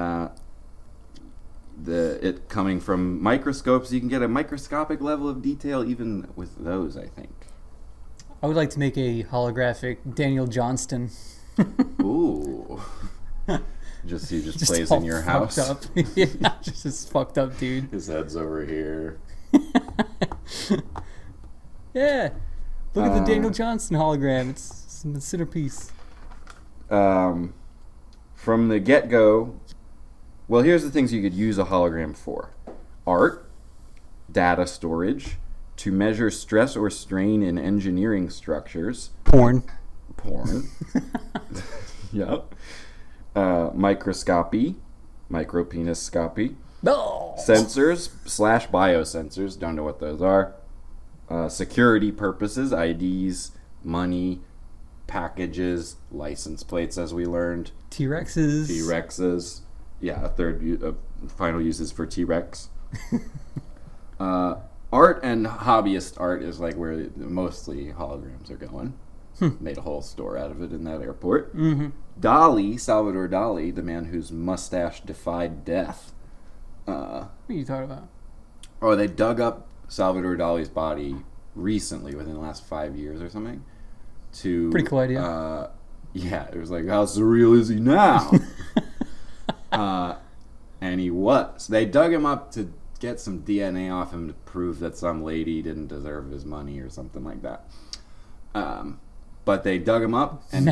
it coming from microscopes, you can get a microscopic level of detail even with those, I think. I would like to make a holographic Daniel Johnston. Ooh. He just plays all in your fucked house. Up. Yeah, just this fucked up dude. His head's over here. Yeah. Look at the Daniel Johnston hologram. It's the centerpiece. From the get-go, well, here's the things you could use a hologram for. Art, data storage, to measure stress or strain in engineering structures. Porn. Yep. Microscopy, micropeniscopy. Oh. Sensors / biosensors, don't know what those are. Security purposes, IDs, money, packages, license plates, as we learned. T-Rexes. Yeah, final uses for T-Rex. Art and hobbyist art is like where mostly holograms are going. Made a whole store out of it in that airport. Mm-hmm. Dali, Salvador Dali, the man whose mustache defied death. What are you talking about? Oh, they dug up Salvador Dali's body recently, within the last 5 years or something. Pretty cool idea. Yeah, it was like, how surreal is he now? And he was. They dug him up to get some DNA off him to prove that some lady didn't deserve his money or something like that. But they dug him up, and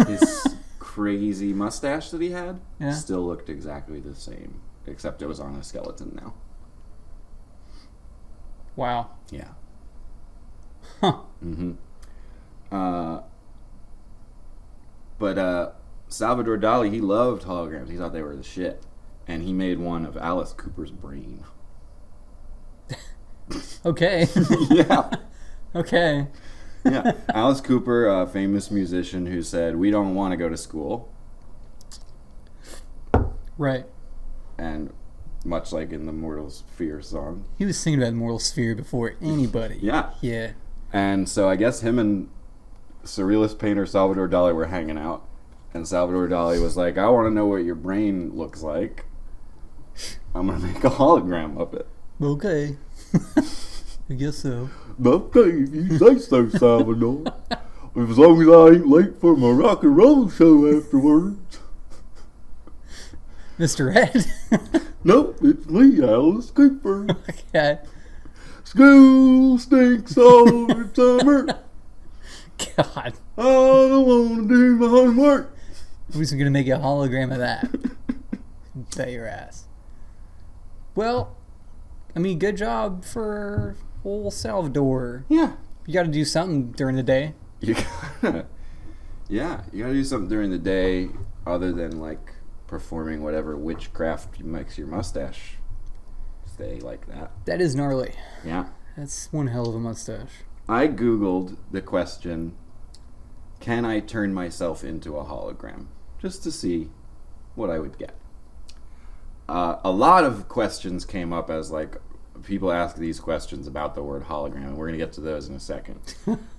his crazy mustache that he had still looked exactly the same, except it was on a skeleton now. Wow. Yeah. Huh. Mm-hmm. But Salvador Dali, he loved holograms. He thought they were the shit. And he made one of Alice Cooper's brain. Okay. Yeah. Okay. Yeah. Alice Cooper, a famous musician who said, we don't want to go to school. Right. And much like in the Mortal Sphere song. He was singing about the Mortal Sphere before anybody. Yeah. Yeah. And so I guess him and surrealist painter Salvador Dali were hanging out. And Salvador Dali was like, I want to know what your brain looks like. I'm going to make a hologram of it. Okay. I guess so. Okay, if you say so, Salvador. As long as I ain't late for my rock and roll show afterwards. Mr. Ed. Nope, it's me, Alice Cooper. Okay. School stinks all the summer. God. I don't want to do my homework. Who's going to make a hologram of that? Bet your ass. Well, I mean, good job for old Salvador. Yeah. You got to do something during the day. You gotta do something during the day other than, like, performing whatever witchcraft makes your mustache stay like that. That is gnarly. Yeah. That's one hell of a mustache. I Googled the question, can I turn myself into a hologram? Just to see what I would get. A lot of questions came up as, like, people ask these questions about the word hologram, and we're going to get to those in a second.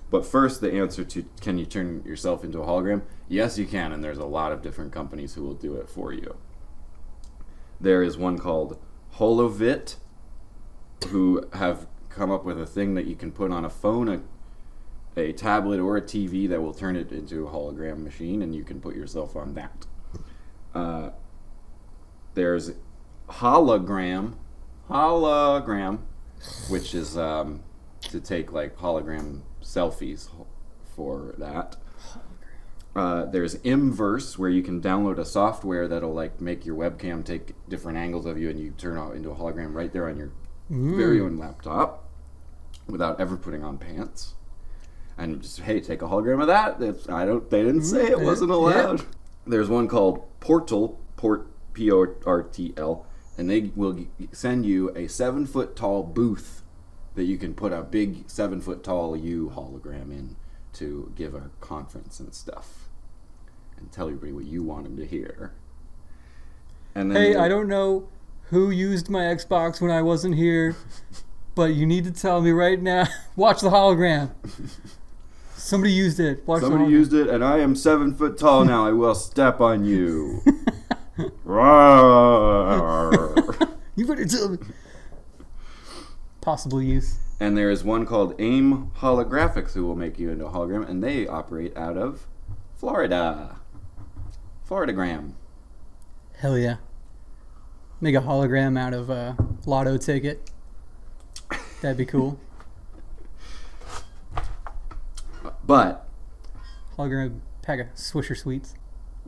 But first, the answer to, can you turn yourself into a hologram? Yes, you can, and there's a lot of different companies who will do it for you. There is one called Holovit, who have come up with a thing that you can put on a phone, a tablet, or a TV that will turn it into a hologram machine, and you can put yourself on that. There's Hologram, which is to take, like, hologram selfies for that. There's Imverse, where you can download a software that'll, like, make your webcam take different angles of you, and you turn out into a hologram right there on your very own laptop without ever putting on pants. And just, hey, take a hologram of that. They didn't say it wasn't allowed. Yeah. There's one called Portal, Portl, and they will send you a 7-foot tall booth that you can put a big 7-foot tall you hologram in to give a conference and stuff and tell everybody what you want them to hear. And then hey, I don't know who used my Xbox when I wasn't here, but you need to tell me right now. Watch the hologram. Somebody used it. Somebody used it, and I am 7 foot tall now. I will step on you. You better tell me. Possible use. And there is one called AIM Holographics who will make you into a hologram, and they operate out of Florida. Floridagram. Hell yeah. Make a hologram out of a lotto ticket. That'd be cool. But hologram pack of Swisher Sweets.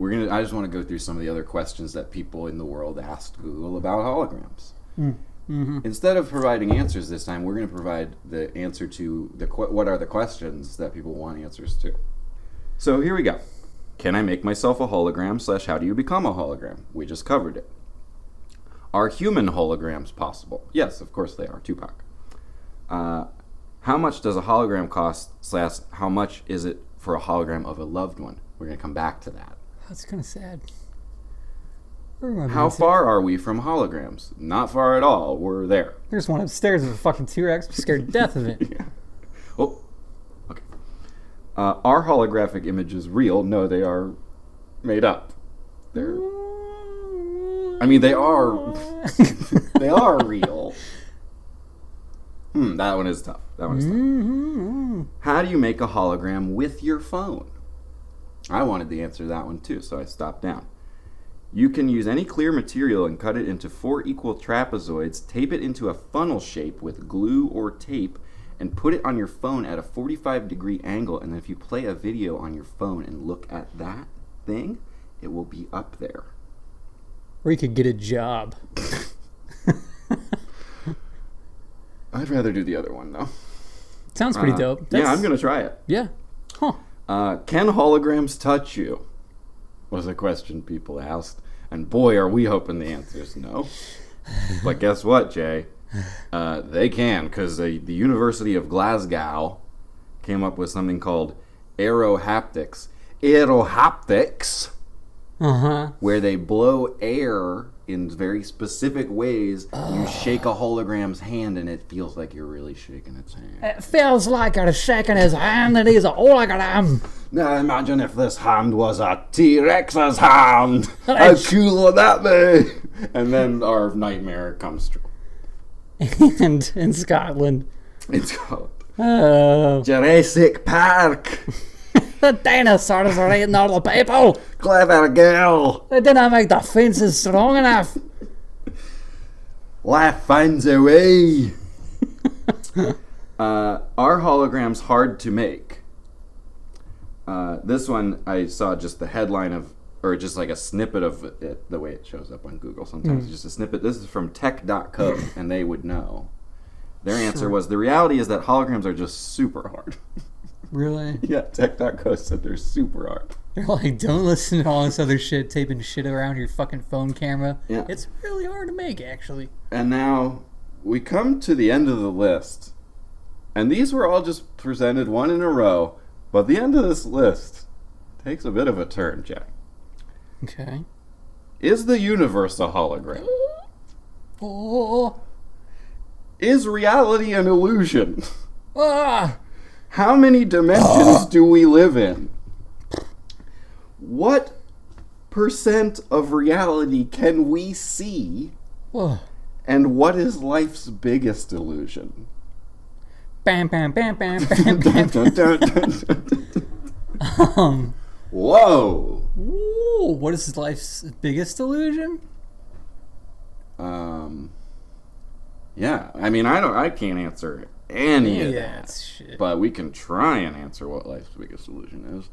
I just want to go through some of the other questions that people in the world asked Google about holograms. Mm-hmm. Instead of providing answers this time, we're going to provide the answer to what are the questions that people want answers to. So here we go. Can I make myself a hologram / how do you become a hologram? We just covered it. Are human holograms possible? Yes, of course they are, Tupac. How much does a hologram cost / how much is it for a hologram of a loved one? We're going to come back to that. That's kind of sad. How far are we from holograms? Not far at all. We're there. There's one upstairs with a fucking T-Rex. I'm scared to death of it. Yeah. Oh, okay. Are holographic images real? No, they are made up. They are. They are real. That one is tough. Mm-hmm. How do you make a hologram with your phone? I wanted the answer to that one too, so I stopped down. You can use any clear material and cut it into 4 equal trapezoids, tape it into a funnel shape with glue or tape, and put it on your phone at a 45-degree angle, and then if you play a video on your phone and look at that thing, it will be up there. Or you could get a job. I'd rather do the other one, though. Sounds pretty dope. Yeah, I'm going to try it. Yeah. Huh. Can holograms touch you? Was a question people asked. And boy, are we hoping the answer is no. But guess what, Jay? They can, because the University of Glasgow came up with something called aerohaptics. Aerohaptics, where they blow air in very specific ways. You shake a hologram's hand, and it feels like you're really shaking its hand. It feels like I'm shaking his hand, and he's a hologram. Now imagine if this hand was a T-Rex's hand. How cool would that be? And then our nightmare comes true. And in Scotland. It's called Oh, Jurassic Park. the dinosaurs are eating all the people. Clever girl. They didn't make the fences strong enough. Life finds a way. Are holograms hard to make? This one, I saw just the headline of, or just like a snippet of it, the way it shows up on Google sometimes. It's just a snippet. This is from tech.co, and they would know. Their answer was, the reality is that holograms are just super hard. Really? Yeah, tech.co said they're super hard. They're like, don't listen to all this other shit, taping shit around your fucking phone camera. Yeah. It's really hard to make, actually. And now we come to the end of the list. And these were all just presented one in a row. But the end of this list takes a bit of a turn, Jack. Okay. Is the universe a hologram? Oh. Is reality an illusion? Ah. How many dimensions do we live in? What percent of reality can we see? Whoa. And what is life's biggest illusion? Bam, bam, bam, bam, bam, bam. Whoa! Ooh, what is life's biggest illusion? Yeah. I mean, I can't answer any of Yeah, that. it's shit. But we can try and answer what life's biggest illusion is.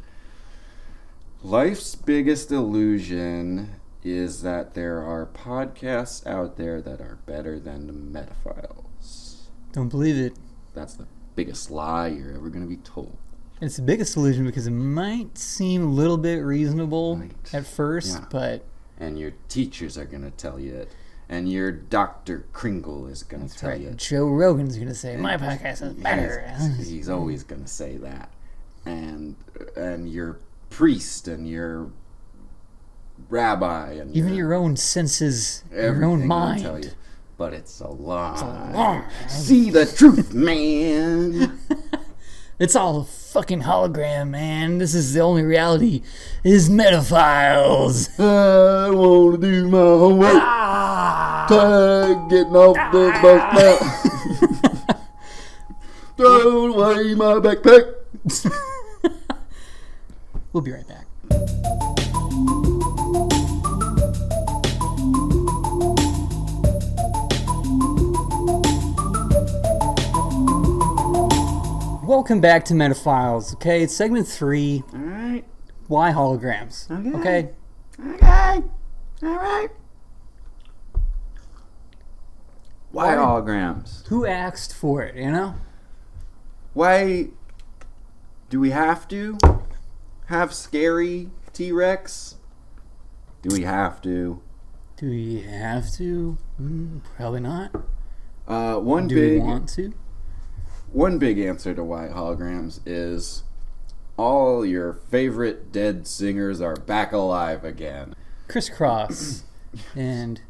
Life's biggest illusion is that there are podcasts out there that are better than the Metaphiles. Don't believe it. That's the biggest lie you're ever going to be told. It's the biggest illusion because it might seem a little bit reasonable Right. at first, Yeah. but And your teachers are going to tell you it. And your Dr. Kringle is going to that's tell right. you it. Joe Rogan's gonna say my podcast is better. He's always going to say that. And your priest and your rabbi and Even your own senses, your everything own will mind. tell you. But it's a lie. lie. See the truth, man. It's all a fucking hologram, man. This is the only reality. Is Metaphiles. I want to do my homework. Tired getting off the bus now. Throw away my backpack. We'll be right back. Welcome back to Metaphiles, okay? It's segment 3. Alright. Why holograms? Okay. Okay? Okay. Alright. Why holograms? Who asked for it, you know? Why do we have to have scary T-Rex? Do we have to? Do we have to? Probably not. One Do big we want to? One big answer to why holograms is all your favorite dead singers are back alive again. Criss Cross and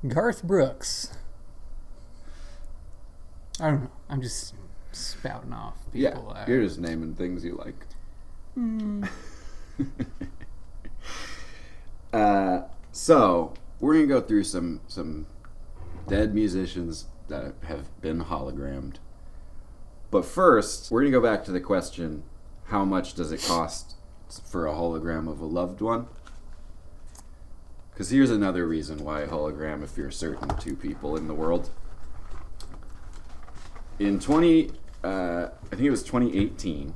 Garth Brooks. I don't know. I'm just spouting off people. Yeah, you're just naming things you like. So we're gonna go through some dead musicians that have been hologrammed. But first, we're gonna go back to the question: how much does it cost for a hologram of a loved one? Because here's another reason why a hologram if you're certain two people in the world. In I think it was 2018,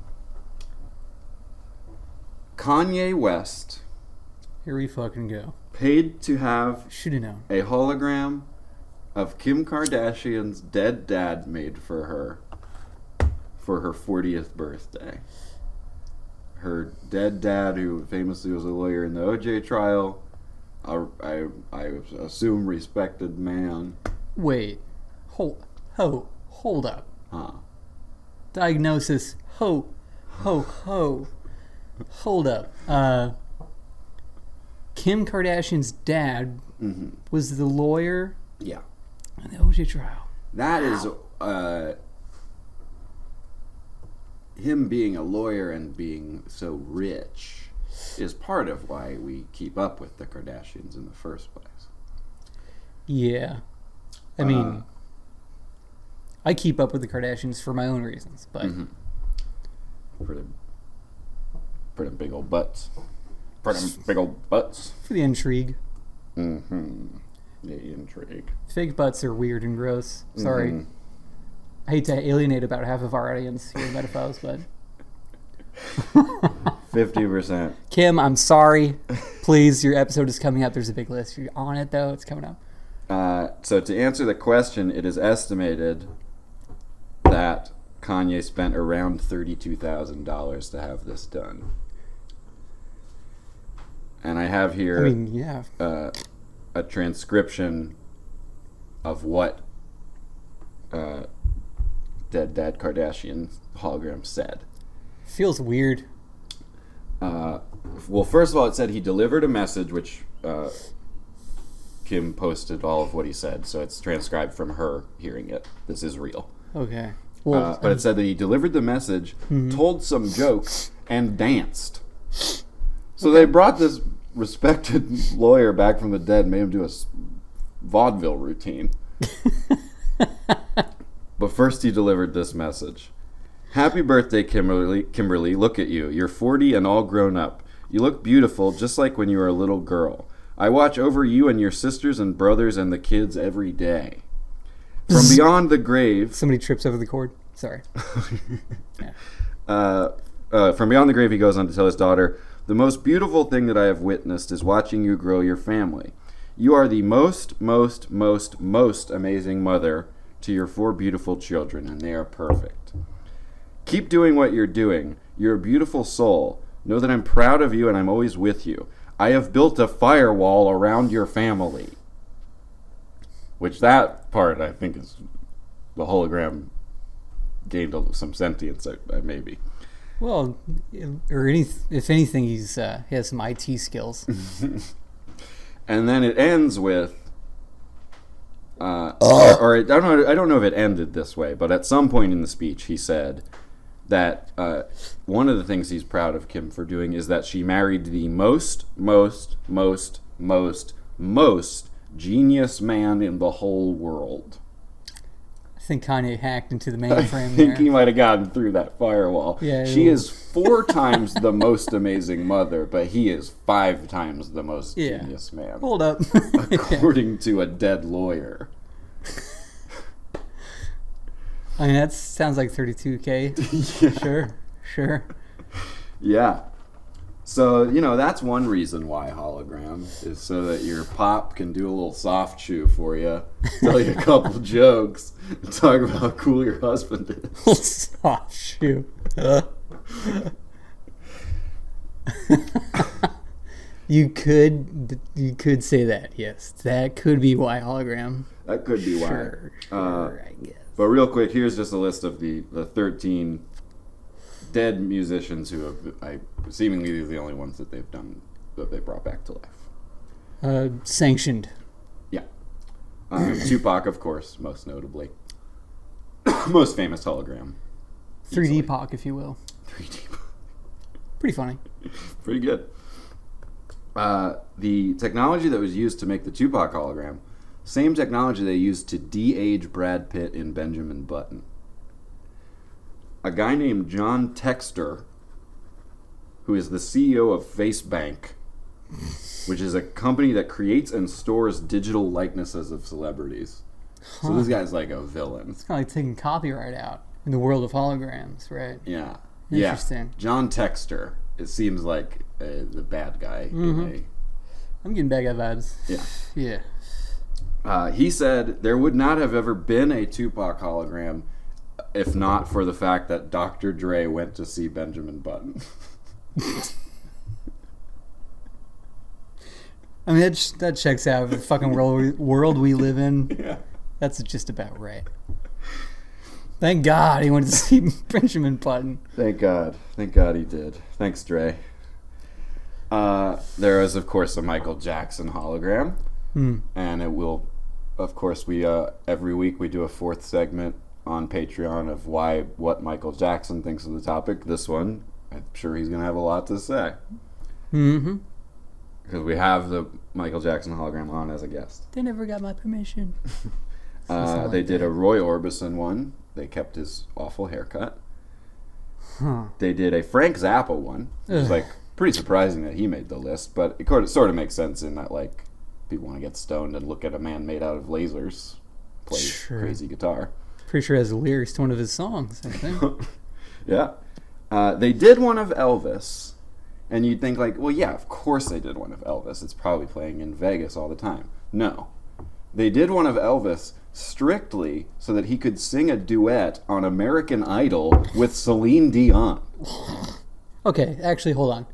Kanye West Here we fucking go. paid to have Should have known. a hologram of Kim Kardashian's dead dad made for her 40th birthday. Her dead dad, who famously was a lawyer in the OJ trial, I assume respected man. Wait. Hold up. Huh. Diagnosis. Hold up. Kim Kardashian's dad was the lawyer Yeah. in the OJ trial. That is him being a lawyer and being so rich is part of why we keep up with the Kardashians in the first place. Yeah. I mean, I keep up with the Kardashians for my own reasons, but For them big old butts. For them big old butts. for the intrigue. Mm-hmm. The intrigue. Fake butts are weird and gross. Sorry. Mhm. I hate to alienate about half of our audience here at Metaphones, but 50%. Kim, I'm sorry. Please, your episode is coming up. There's a big list. You're on it, though. It's coming up. So to answer the question, it is estimated that Kanye spent around $32,000 to have this done. And I have here I mean, yeah. a transcription of what Dead Dad Kardashian hologram said. Feels weird. Well, first of all, it said he delivered a message, which Kim posted all of what he said, so it's transcribed from her hearing it. This is real. Okay. Well, But it said that he delivered the message, told some jokes, and danced. So they brought this respected lawyer back from the dead and made him do a vaudeville routine. But first he delivered this message. Happy birthday, Kimberly. Look at you. You're 40 and all grown up. You look beautiful, just like when you were a little girl. I watch over you and your sisters and brothers and the kids every day. From beyond the grave... Somebody trips over the cord. Sorry. Yeah. From beyond the grave, he goes on to tell his daughter, the most beautiful thing that I have witnessed is watching you grow your family. You are the most amazing mother to your 4 beautiful children, and they are perfect. Keep doing what you're doing. You're a beautiful soul. Know that I'm proud of you and I'm always with you. I have built a firewall around your family. Which that part, I think, is the hologram gained some sentience, maybe. Well, or if anything, he has some IT skills. And then it ends with, or I don't know if it ended this way, but at some point in the speech he said that one of the things he's proud of Kim for doing is that she married the most genius man in the whole world. I think Kanye hacked into the I mainframe think there. he might have gotten through that firewall. Yeah, she is 4 times the most amazing mother, but he is 5 times the most genius man. Hold up. According to a dead lawyer. I mean, that sounds like 32K. Yeah. Sure. Yeah. So, that's one reason why hologram is so that your pop can do a little soft shoe for you, tell you a couple jokes, and talk about how cool your husband is. Soft shoe. You could say that, yes. That could be why hologram. That could be why. Sure, I guess. But real quick, here's just a list of the 13 dead musicians who have, seemingly the only ones that they brought back to life. Sanctioned. Yeah. Tupac, of course, most notably. Most famous hologram. 3D Pac, if you will. 3D. Pretty funny. Pretty good. The technology that was used to make the Tupac hologram, same technology they used to de-age Brad Pitt in Benjamin Button. A guy named John Texter, who is the CEO of FaceBank, which is a company that creates and stores digital likenesses of celebrities. So this guy's like a villain. It's kind of like taking copyright out in the world of holograms, right? Yeah. Interesting. Yeah. John Texter. It seems like the bad guy. I'm getting bad guy vibes. Yeah. Yeah. He said there would not have ever been a Tupac hologram if not for the fact that Dr. Dre went to see Benjamin Button. I mean, that checks out the fucking world we live in. Yeah. That's just about right. Thank God he went to see Benjamin Button. Thank God. Thank God he did. Thanks, Dre. There is, of course, a Michael Jackson hologram. And it will, of course, we every week we do a 4th segment on Patreon of what Michael Jackson thinks of the topic. This one, I'm sure he's going to have a lot to say. Mm-hmm. Because we have the Michael Jackson hologram on as a guest. They never got my permission. Something They like did that. a Roy Orbison one. They kept his awful haircut. Huh. They did a Frank Zappa one. It was Ugh. like pretty surprising that he made the list, but it sort of makes sense in that like people want to get stoned and look at a man made out of lasers play Sure. crazy guitar. Pretty sure it has lyrics to one of his songs, I think. Yeah. They did one of Elvis, and you'd think like, well, yeah, of course they did one of Elvis. It's probably playing in Vegas all the time. No. They did one of Elvis strictly so that he could sing a duet on American Idol with Celine Dion. Okay, actually, hold on.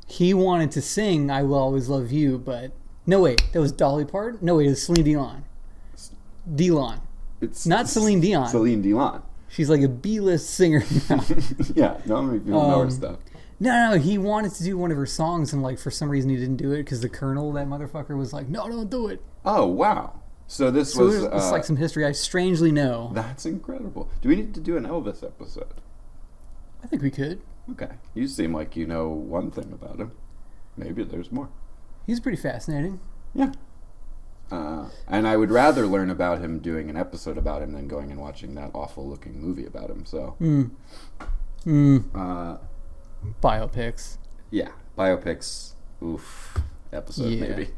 He wanted to sing "I Will Always Love You," but no, wait, that was Dolly Parton. No, wait, it was Celine Dion. Dion, It's not Celine Dion. Celine Dion. She's like a B-list singer now. Yeah, not many people know her stuff. No, he wanted to do one of her songs, and like for some reason he didn't do it because the Colonel, that motherfucker, was like, "No, don't do it." Oh, wow. So this So was... it's like some history I strangely know. That's incredible. Do we need to do an Elvis episode? I think we could. Okay. You seem like you know one thing about him. Maybe there's more. He's pretty fascinating. Yeah. And I would rather learn about him doing an episode about him than going and watching that awful-looking movie about him. So, Biopics. yeah. Biopics. Oof. Episode, Yeah. maybe.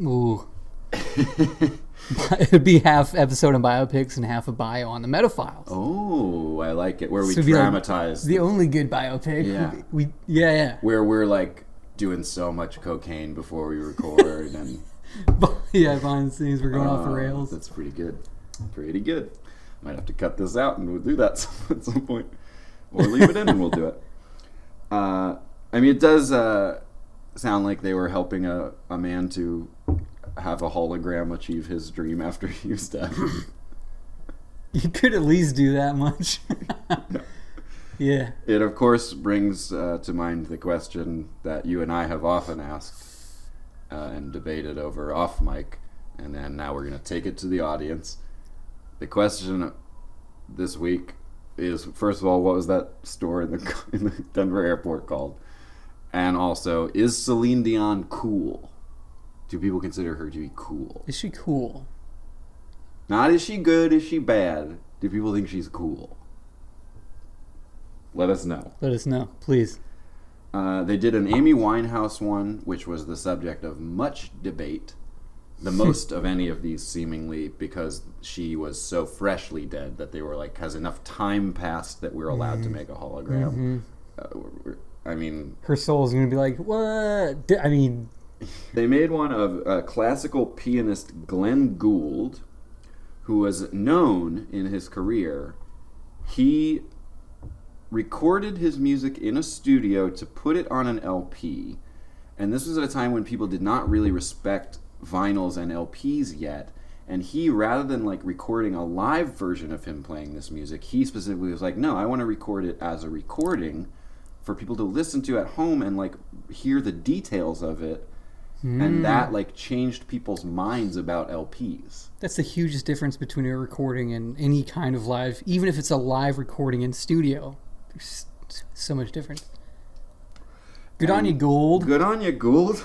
Ooh. It would be half episode on biopics and half a bio on the Metaphiles. Oh, I like it. Where we So it'd be like dramatize. the only good biopic. Yeah. Yeah. Where we're like doing so much cocaine before we record and Yeah, behind the scenes, we're going off the rails. That's pretty good. Pretty good. Might have to cut this out and we'll do that at some point. Or leave it in and we'll do it. I mean, it does sound like they were helping a man to have a hologram achieve his dream after he was dead. You could at least do that much. Yeah. It, of course, brings to mind the question that you and I have often asked and debated over off mic, and then now we're going to take it to the audience. The question this week is, first of all, what was that store in the Denver airport called? And also, is Celine Dion cool? Do people consider her to be cool? Is she cool? Not is she good, is she bad? Do people think she's cool? Let us know. Let us know, please. They did an Amy Winehouse one, which was the subject of much debate. The most of any of these, seemingly, because she was so freshly dead that they were like, has enough time passed that we're allowed to make a hologram. I mean... Her soul's going to be like, what? I mean... They made one of classical pianist Glenn Gould, who was known in his career. He recorded his music in a studio to put it on an LP. And this was at a time when people did not really respect vinyls and LPs yet. And he, rather than like recording a live version of him playing this music, he specifically was like, no, I want to record it as a recording for people to listen to at home and like hear the details of it. And that like changed people's minds about LPs. That's the hugest difference between a recording and any kind of live, even if it's a live recording in studio. There's so much difference. Good on you, Gould. Good on you, Gould.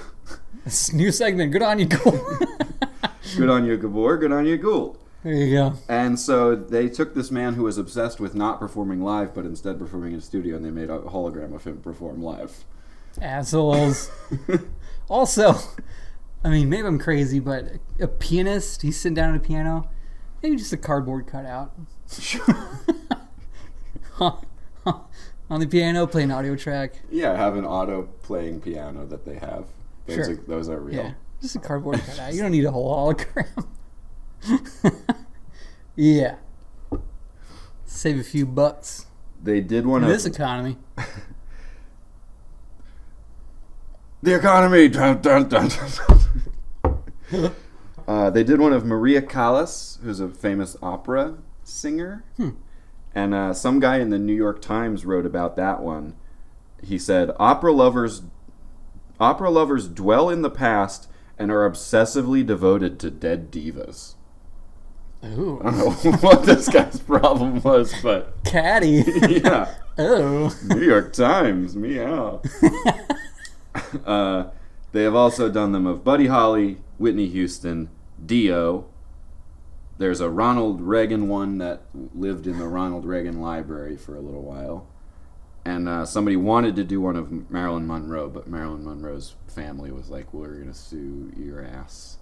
This new segment. Good on you, Gould. Good on you, Gabor. Good on you, Gould. There you go. And so they took this man who was obsessed with not performing live, but instead performing in studio, and they made a hologram of him perform live. Assholes. Also, I mean, maybe I'm crazy, but a pianist, he's sitting down at a piano, maybe just a cardboard cutout. On the piano, play an audio track. Yeah, have an auto playing piano that they have. Those are real. Yeah, just a cardboard cutout. You don't need a whole hologram. Yeah. Save a few bucks. They did one In of this economy. the economy. Dun, dun, dun, dun, dun. They did one of Maria Callas, who's a famous opera singer. And some guy in the New York Times wrote about that one. He said, opera lovers dwell in the past and are obsessively devoted to dead divas. Ooh. I don't know what this guy's problem was, but Caddy. yeah. Oh. New York Times, meow. They have also done them of Buddy Holly, Whitney Houston, Dio, There's a Ronald Reagan one that lived in the Ronald Reagan Library for a little while. And somebody wanted to do one of Marilyn Monroe, but Marilyn Monroe's family was like, we're going to sue your ass.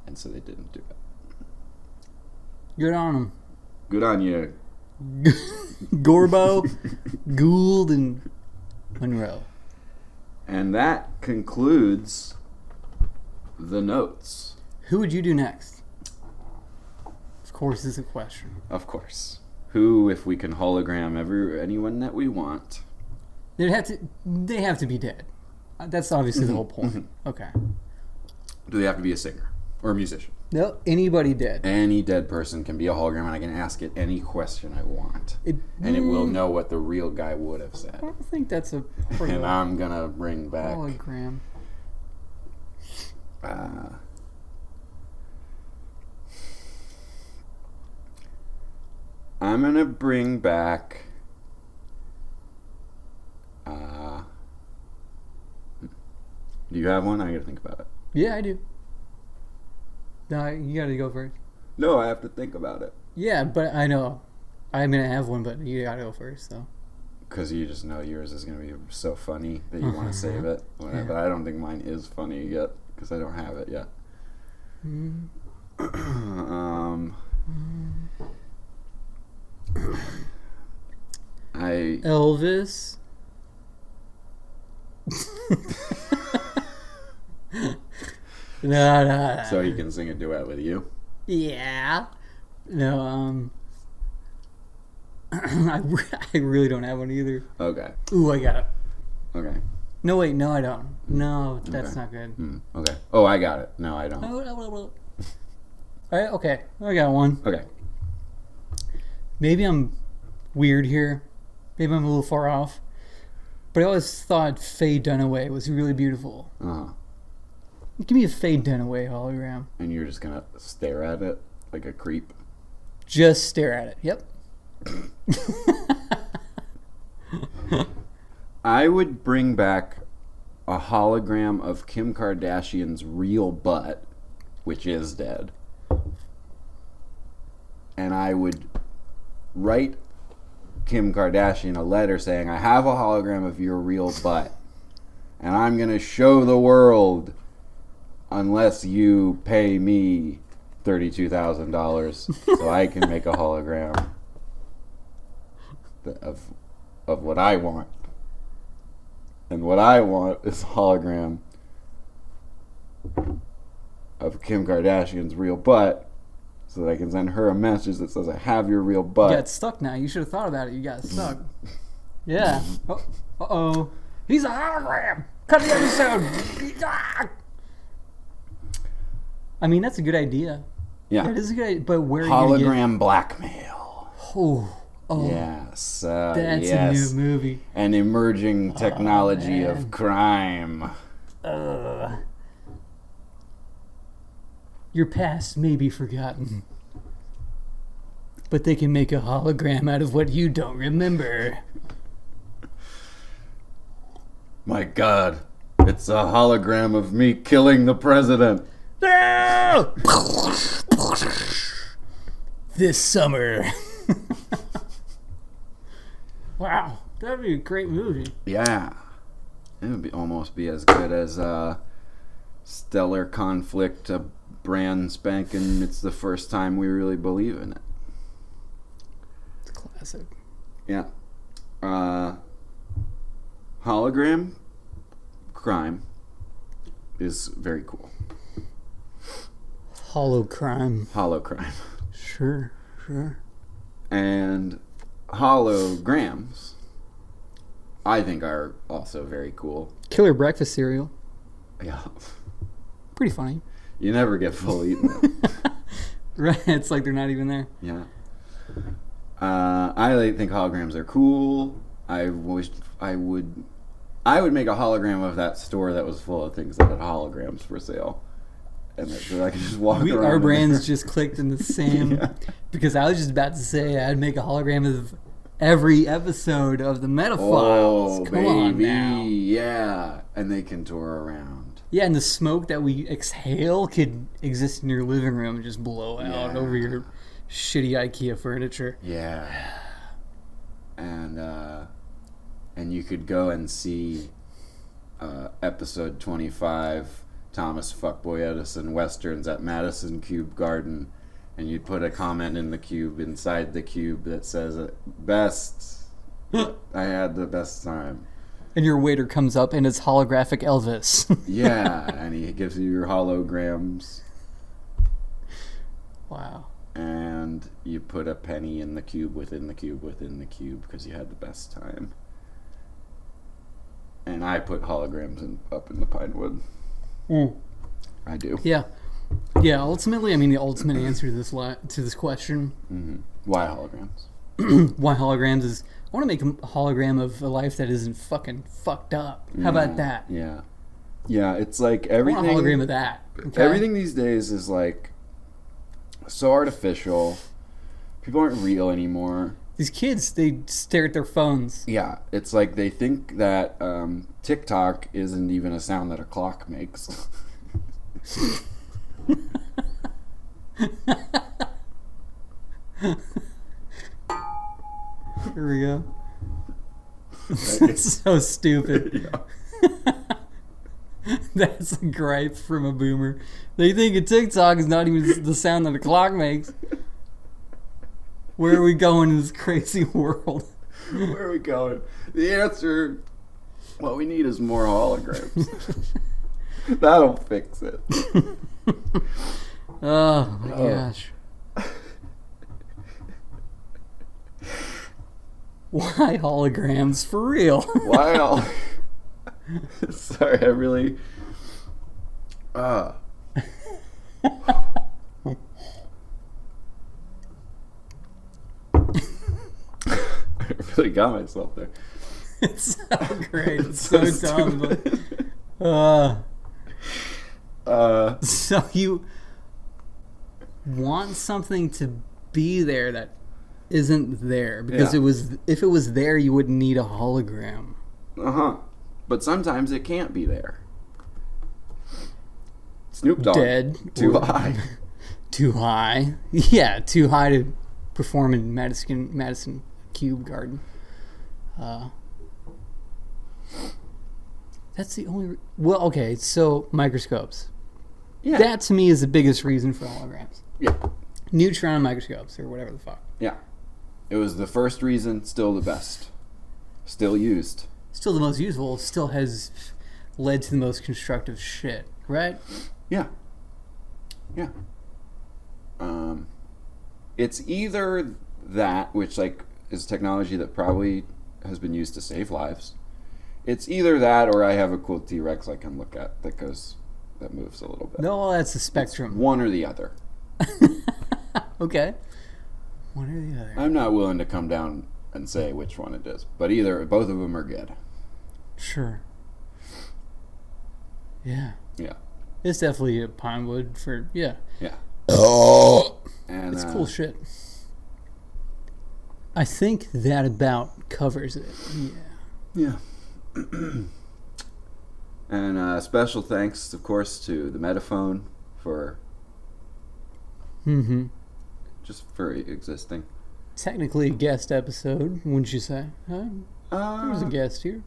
And so they didn't do it. Good on them. Good on you. Gorbo, Gould, and Monroe. And that concludes the notes. Who would you do next? Of course, is a question. Of course. Who, if we can hologram anyone that we want? They have to be dead. That's obviously the whole point. Okay. Do they have to be a singer or a musician? No, anybody dead. Any dead person can be a hologram, and I can ask it any question I want. And it will know what the real guy would have said. I don't think that's a And I'm going to bring back... hologram. I'm going to bring back... do you have one? I got to think about it. Yeah, I do. No, you got to go first. No, I have to think about it. Yeah, but I know. I'm going to have one, but you got to go first, so. Because you just know yours is going to be so funny that you want to save it. But I don't think mine is funny yet, because I don't have it yet. Elvis. No. So he can sing a duet with you? Yeah. No, I really don't have one either. Okay. Ooh, I got it. Okay. No, wait, no, I don't. No, that's Okay. not good. Okay. Oh, I got it. No, I don't. All right, okay. I got one. Okay. Maybe I'm weird here. Maybe I'm a little far off. But I always thought Faye Dunaway was really beautiful. Uh-huh. Give me a Faye Dunaway hologram. And you're just going to stare at it like a creep? Just stare at it. Yep. I would bring back a hologram of Kim Kardashian's real butt, which is dead. And I would write Kim Kardashian a letter saying, I have a hologram of your real butt, and I'm going to show the world unless you pay me $32,000 so I can make a hologram of what I want. And what I want is a hologram of Kim Kardashian's real butt so that I can send her a message that says, I have your real butt. You got stuck now. You should have thought about it. You got stuck. Yeah. Oh, uh-oh. He's a hologram. Cut the episode. I mean, that's a good idea. Yeah. It is a good idea. But where are you going to Hologram blackmail. Oh. Yes. That's yes. a new movie. An emerging technology man. of crime. Your past may be forgotten, but they can make a hologram out of what you don't remember. My God. It's a hologram of me killing the president. No! This summer. Wow, that'd be a great movie. Yeah. It would almost be as good as Stellar Conflict, a brand Spankin. It's the first time we really believe in it. It's classic. Yeah. Hologram crime is very cool. Holocrime. Holocrime. Sure. And holograms, I think, are also very cool. Killer breakfast cereal. Yeah. Pretty funny. You never get full eating it. Right, it's like they're not even there. Yeah. I think holograms are cool. I would make a hologram of that store that was full of things that had holograms for sale. And so I could just walk around. Our brains just clicked in the same. Yeah. Because I was just about to say I'd make a hologram of every episode of the Metaphiles. Oh, Come baby. on now. Yeah. And they can tour around. Yeah, and the smoke that we exhale could exist in your living room and just blow out over your shitty IKEA furniture. Yeah. And you could go and see episode 25, Thomas Fuckboy Edison Westerns at Madison Cube Garden, and you'd put a comment in the cube inside the cube that says, "Best, I had the best time." And your waiter comes up and it's holographic Elvis. Yeah, and he gives you your holograms. Wow. And you put a penny in the cube within the cube within the cube because you had the best time. And I put holograms up in the Pinewood. I do. Yeah. Yeah, ultimately, I mean, the ultimate answer to this question, Why holograms? why holograms, is I want to make a hologram of a life that isn't fucking fucked up. How about that? Yeah. Yeah, it's like I everything. want a hologram of that. Okay? Everything these days is like so artificial. People aren't real anymore. These kids, they stare at their phones. Yeah, it's like they think that TikTok isn't even a sound that a clock makes. Here we go. It's so stupid. That's a gripe from a boomer. They think a TikTok is not even the sound that a clock makes. Where are we going in this crazy world? Where are we going? The answer, what we need is more holograms. That'll fix it. Oh my gosh. Why holograms for real? Why all... Sorry, I really... I really got myself there. It's so great. It's so dumb. So you want something to be there that isn't there because if it was there, you wouldn't need a hologram. But sometimes it can't be there. Snoop Dogg. Dead. Too high. Too high. Yeah, too high to perform in Madison Cube Garden. That's the only... Well, okay, so microscopes. Yeah. That, to me, is the biggest reason for holograms. Yeah. Neutron microscopes, or whatever the fuck. Yeah. It was the first reason, still the best. Still used. Still the most useful, still has led to the most constructive shit, right? Yeah. Yeah. It's either that, which like is technology that probably has been used to save lives. It's either that, or I have a cool T-Rex I can look at that moves a little bit. No, that's the spectrum. It's one or the other. Okay. One or the other. I'm not willing to come down and say which one it is, but both of them are good. Sure. Yeah. Yeah. It's definitely a Pinewood for, yeah. Yeah. And It's cool shit. I think that about covers it. Yeah. Yeah. And special thanks, of course, to the Metaphone for just for existing. Technically a guest episode, wouldn't you say? Huh? There was a guest here.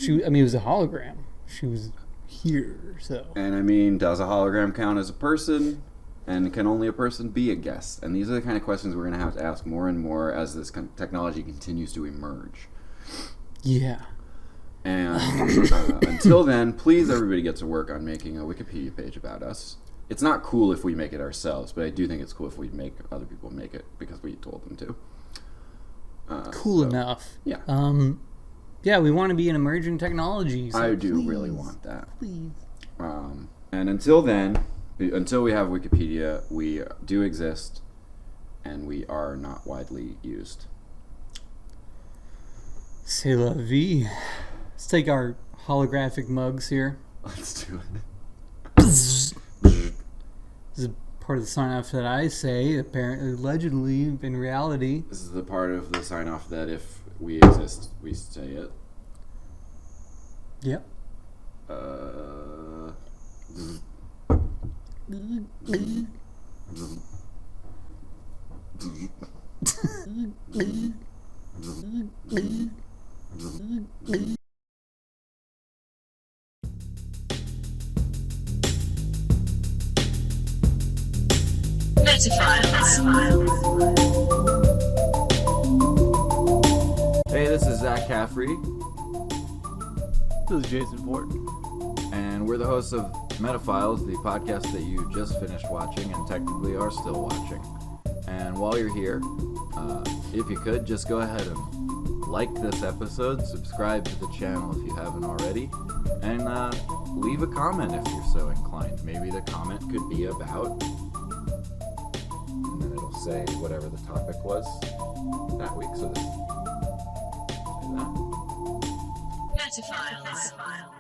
It was a hologram. She was here, so. And I mean, does a hologram count as a person? And can only a person be a guest? And these are the kind of questions we're going to have to ask more and more as this technology continues to emerge. Yeah. And until then, please everybody get to work on making a Wikipedia page about us. It's not cool if we make it ourselves, but I do think it's cool if we make other people make it because we told them to. Cool enough. Yeah. Yeah, we want to be an emerging technology. So I do please, really want that. Please. And until then, until we have Wikipedia, we do exist, and we are not widely used. C'est la vie. Let's take our holographic mugs here. Let's do it. This is part of the sign-off that I say, apparently, allegedly, in reality. This is the part of the sign-off that if we exist, we say it. Yep. Hey, this is Zach Caffrey, This is Jason Ford. and we're the hosts of Metaphiles, the podcast that you just finished watching and technically are still watching. And while you're here, if you could, just go ahead and like this episode, subscribe to the channel if you haven't already, and leave a comment if you're so inclined. Maybe the comment could be about, and then it'll say whatever the topic was that week. So this, say that. Metaphiles.